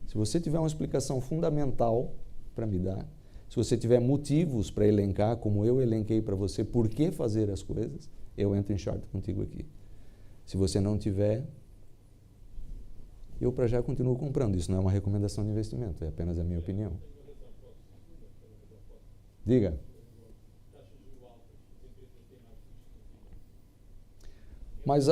Se você tiver uma explicação fundamental para me dar, se você tiver motivos para elencar, como eu elenquei para você, por que fazer as coisas, eu entro em short contigo aqui. Se você não tiver, eu para já continuo comprando. Isso não é uma recomendação de investimento, é apenas a minha opinião. Diga. Mas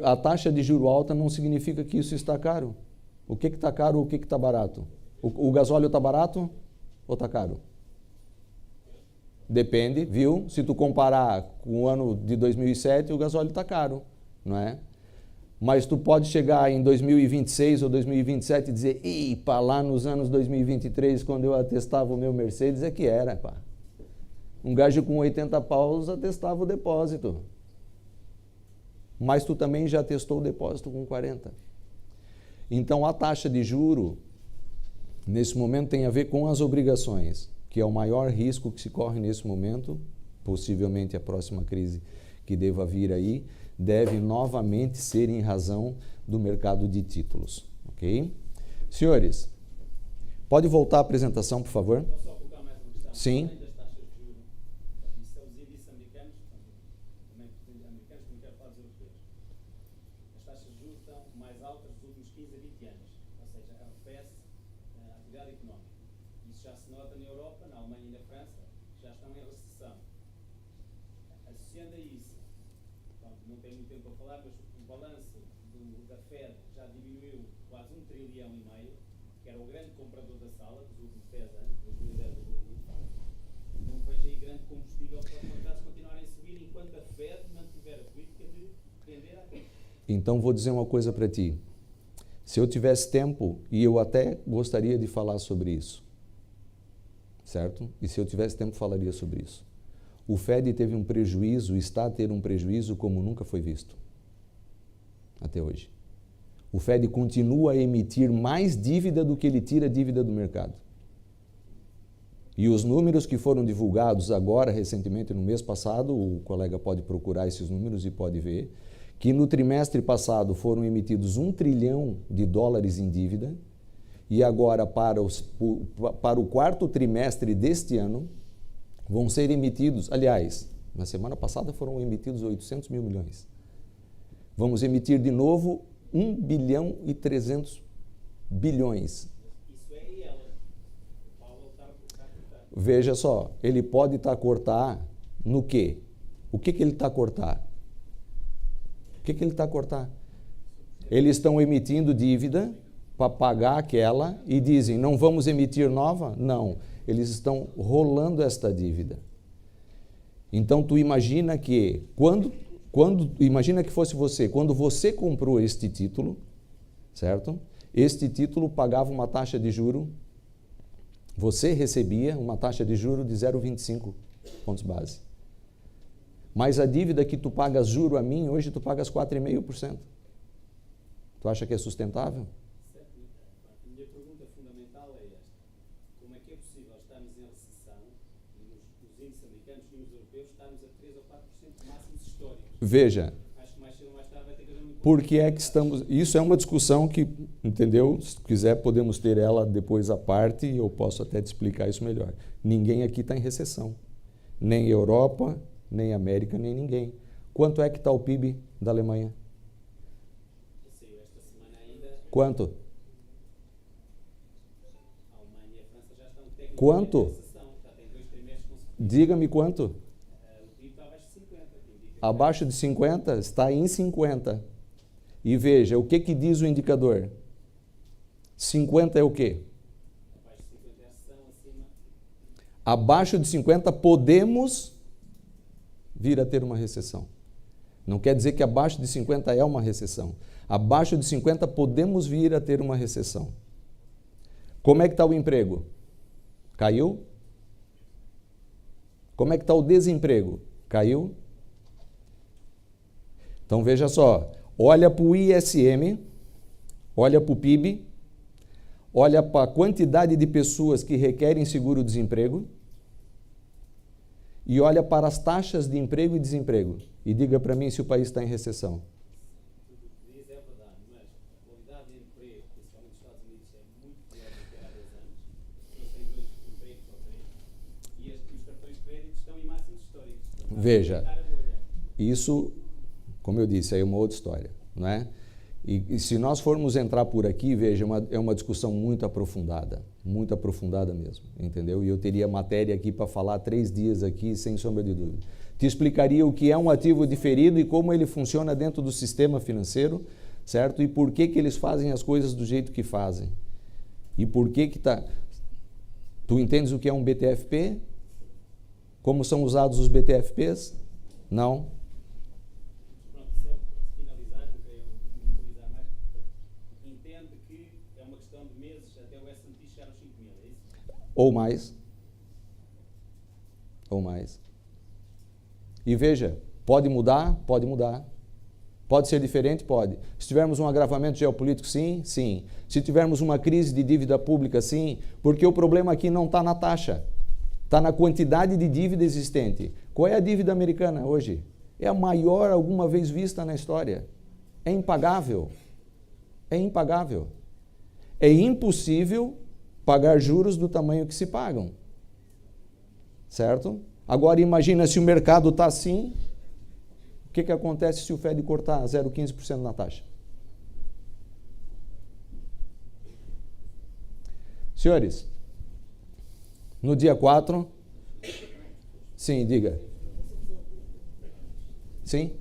a taxa de juro alta não significa que isso está caro. O que está caro, o que está barato? O gasóleo está barato ou está caro? Depende, viu? Se tu comparar com o ano de 2007, o gasóleo está caro, não é? Mas tu pode chegar em 2026 ou 2027 e dizer, pá, lá nos anos 2023, quando eu atestava o meu Mercedes, é que era, pá. Um gajo com 80 paus atestava o depósito. Mas tu também já testou o depósito com 40. Então, a taxa de juro, nesse momento, tem a ver com as obrigações, que é o maior risco que se corre nesse momento, possivelmente a próxima crise que deva vir aí, deve novamente ser em razão do mercado de títulos. Ok? Senhores, pode voltar à apresentação, por favor? Posso só colocar mais uma questão? Sim. Além das taxas de juros, isso são os índices americanos, também americanos, como quero falar dos europeus. As taxas de juros estão mais altas dos últimos 15 a 20 anos, ou seja, arrefece a atividade económica. Isso já se nota na Europa, na Alemanha e na França, que já estão em recessão. Associando a isso, não tenho muito tempo a falar, mas o balanço da Fed já diminuiu quase 1,5 trilhão, que era o grande comprador da sala dos últimos 10 anos, 2010 a 2020. Não vejo aí grande combustível para os mercados continuarem a subir enquanto a Fed mantiver a política de vender a quem. Então vou dizer uma coisa para ti. Se eu tivesse tempo, e eu até gostaria de falar sobre isso, certo? E se eu tivesse tempo, falaria sobre isso. O Fed teve um prejuízo, está a ter um prejuízo como nunca foi visto até hoje. O Fed continua a emitir mais dívida do que ele tira dívida do mercado. E os números que foram divulgados agora, recentemente, no mês passado, o colega pode procurar esses números e pode ver, que no trimestre passado foram emitidos $1 trilhão em dívida, e agora para o quarto trimestre deste ano, vão ser emitidos, aliás, na semana passada foram emitidos 800 mil milhões. Vamos emitir de novo 1 bilhão e 300 bilhões. Isso é ela. O Paulo está a cortar. Veja só, ele pode estar a cortar no quê? O que ele está a cortar? O que ele está a cortar? Eles estão emitindo dívida para pagar aquela e dizem, não vamos emitir nova? Não. Eles estão rolando esta dívida. Então, tu imagina que, imagina que fosse você, quando você comprou este título, certo? Este título pagava uma taxa de juro, você recebia uma taxa de juro de 0,25 pontos base. Mas a dívida que tu pagas juro a mim, hoje tu pagas 4,5%. Tu acha que é sustentável? A minha pergunta fundamental é esta. Como é que é possível estarmos em recessão e nos índices americanos e nos europeus estarmos a 3 ou 4% de máximos históricos? Veja, Acho que mais cedo ou mais tarde vai ter que haver muito. por que é que estamos... Isso é uma discussão que, entendeu? Se quiser, podemos ter ela depois à parte e eu posso até te explicar isso melhor. Ninguém aqui está em recessão. Nem Europa, nem América, nem ninguém. Quanto é que está o PIB da Alemanha? Esta semana ainda. Quanto? A Alemanha e a França já estão tecnicamente Quanto? em recessão. Já tem 2 trimestres consecutivos. Diga-me quanto? O PIB está abaixo de 50. Que indica que Abaixo de 50? Está em 50. E veja, o que diz o indicador? 50 é o quê? abaixo de 50 é a recessão, acima. Abaixo de 50 podemos vir a ter uma recessão. Não quer dizer que abaixo de 50 é uma recessão. Abaixo de 50 podemos vir a ter uma recessão. Como é que está o emprego? Caiu? Como é que está o desemprego? Caiu? Então veja só, olha para o ISM, olha para o PIB, olha para a quantidade de pessoas que requerem seguro-desemprego e olha para as taxas de emprego e desemprego. E diga para mim se o país está em recessão. Tudo o que diz é verdade, mas a qualidade de emprego, principalmente nos Estados Unidos, é muito pior do que era há 10 anos. As pessoas têm 2 empregos ou 3 e os cartões de crédito estão em máximos históricos. Veja, isso, como eu disse, aí é uma outra história, não é? E se nós formos entrar por aqui, veja, é uma discussão muito aprofundada mesmo, entendeu? E eu teria matéria aqui para falar 3 dias aqui, sem sombra de dúvida. Te explicaria o que é um ativo diferido e como ele funciona dentro do sistema financeiro, certo? E por que eles fazem as coisas do jeito que fazem. E por que está... Tu entendes o que é um BTFP? Como são usados os BTFPs? Não? Pronto, só para finalizar, não queria utilizar mais. Entende que é uma questão de meses até o S&P chegar aos 5.000, é isso? Ou mais. Ou mais. E veja, pode mudar? Pode mudar. Pode ser diferente? Pode. Se tivermos um agravamento geopolítico, sim? Sim. Se tivermos uma crise de dívida pública, sim. Porque o problema aqui não está na taxa. Está na quantidade de dívida existente. Qual é a dívida americana hoje? É a maior alguma vez vista na história. É impagável. É impagável. É impossível pagar juros do tamanho que se pagam. Certo? Agora imagina se o mercado está assim, o que acontece se o Fed cortar 0,15% na taxa? Senhores, no dia 4, sim, diga. Sim?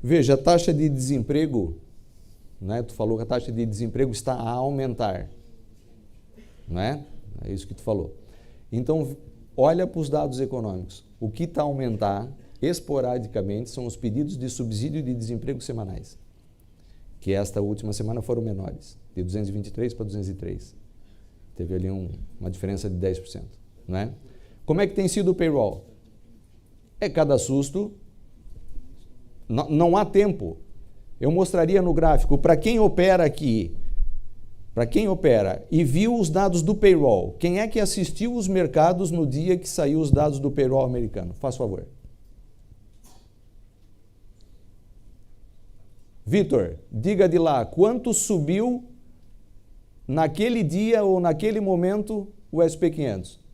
Veja, a taxa de desemprego, né? Tu falou que a taxa de desemprego está a aumentar, não é? É isso que tu falou. Então, olha para os dados econômicos. O que está a aumentar esporadicamente são os pedidos de subsídio de desemprego semanais, que esta última semana foram menores, de 223 para 203. Teve ali uma diferença de 10%, não é? Como é que tem sido o payroll? É cada susto. Não há tempo. Eu mostraria no gráfico, para quem opera aqui, para quem opera e viu os dados do payroll, quem é que assistiu os mercados no dia que saiu os dados do payroll americano? Faz favor. Vitor, diga de lá, quanto subiu naquele dia ou naquele momento o SP500?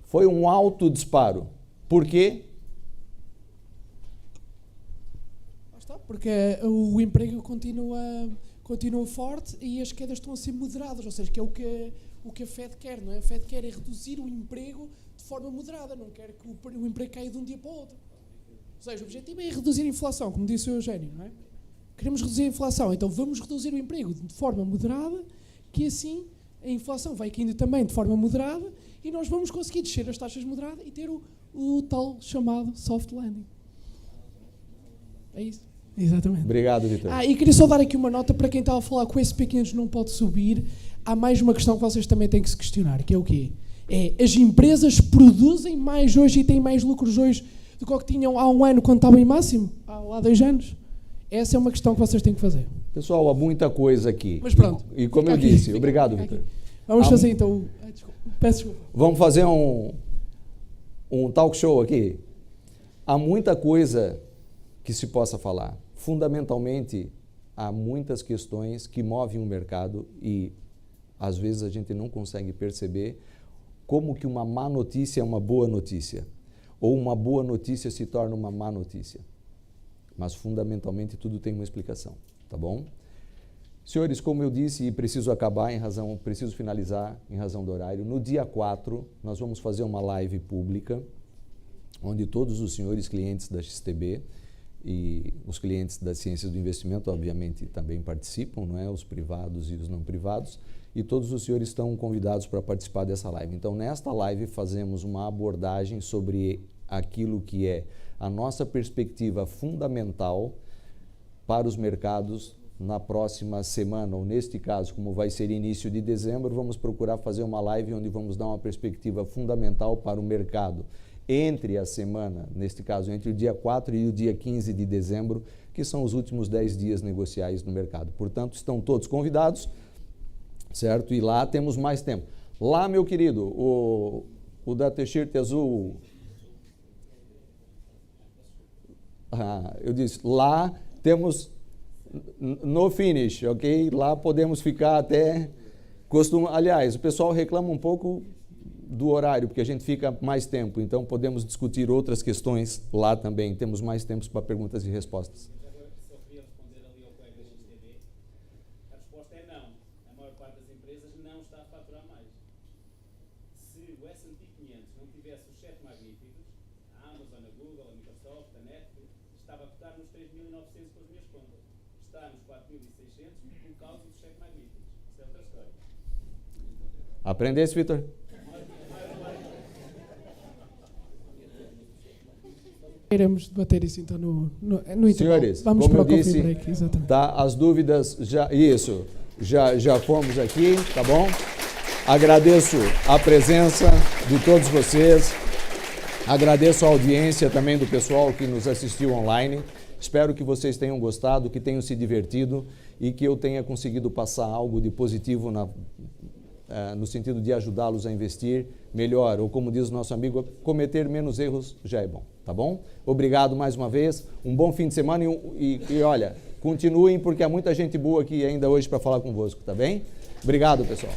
Foi um alto disparo. Por quê? Porque o emprego continua forte e as quedas estão a ser moderadas, ou seja, que é o que a Fed quer, não é? A Fed quer é reduzir o emprego de forma moderada, não quer que o emprego caia de um dia para o outro. Ou seja, o objetivo é reduzir a inflação, como disse o Eugénio, não é? Queremos reduzir a inflação, então vamos reduzir o emprego de forma moderada, que assim a inflação vai caindo também de forma moderada e nós vamos conseguir descer as taxas moderadas e ter o tal chamado soft landing. É isso? Exatamente. Obrigado, Vitor. E queria só dar aqui uma nota para quem estava a falar que o SP500 não pode subir. Há mais uma questão que vocês também têm que se questionar, que é o quê? As empresas produzem mais hoje e têm mais lucros hoje do que o que tinham há um ano quando estavam em máximo? Há 2 anos? Essa é uma questão que vocês têm que fazer. Pessoal, há muita coisa aqui. Mas pronto. E como eu disse, obrigado, Vitor. Vamos fazer então... Peço desculpa. Vamos fazer um talk show aqui. Há muita coisa que se possa falar. Fundamentalmente, há muitas questões que movem o mercado e, às vezes, a gente não consegue perceber como que uma má notícia é uma boa notícia ou uma boa notícia se torna uma má notícia. Mas, fundamentalmente, tudo tem uma explicação, tá bom? Senhores, como eu disse, e preciso finalizar em razão do horário, no dia 4 nós vamos fazer uma live pública, onde todos os senhores clientes da XTB e os clientes das ciências do investimento, obviamente, também participam, não é? Os privados e os não privados, e todos os senhores estão convidados para participar dessa live. Então, nesta live, fazemos uma abordagem sobre aquilo que é a nossa perspectiva fundamental para os mercados na próxima semana, ou neste caso, como vai ser início de dezembro, vamos procurar fazer uma live onde vamos dar uma perspectiva fundamental para o mercado entre a semana, neste caso, entre o dia 4 e o dia 15 de dezembro, que são os últimos 10 dias negociais no mercado. Portanto, estão todos convidados, certo? E lá temos mais tempo. Lá, meu querido, o da t-shirt azul, eu disse, lá temos no finish, ok? Lá podemos ficar até... Aliás, o pessoal reclama um pouco do horário, porque a gente fica mais tempo, então podemos discutir outras questões lá também. Temos mais tempo para perguntas e respostas. Agora, se eu queria responder ali ao colega da XTB, a resposta é não. A maior parte das empresas não está a faturar mais. Se o S&P 500 não tivesse os 7 magníficos, a Amazon, a Google, a Microsoft, a Netflix, estava a cotar nos 3.900 com as minhas contas. Está nos 4.600 por causa dos 7 magníficos. Isso é outra história. Aprendesse, Vitor? Iremos debater isso então no intervalo. Senhores, vamos como para eu o coffee disse, break, exatamente. tá, as dúvidas, já fomos aqui, tá bom? Agradeço a presença de todos vocês, agradeço a audiência também do pessoal que nos assistiu online. Espero que vocês tenham gostado, que tenham se divertido e que eu tenha conseguido passar algo de positivo no sentido de ajudá-los a investir melhor, ou como diz o nosso amigo, cometer menos erros já é bom, tá bom? Obrigado mais uma vez, um bom fim de semana e olha, continuem porque há muita gente boa aqui ainda hoje para falar convosco, tá bem? Obrigado, pessoal.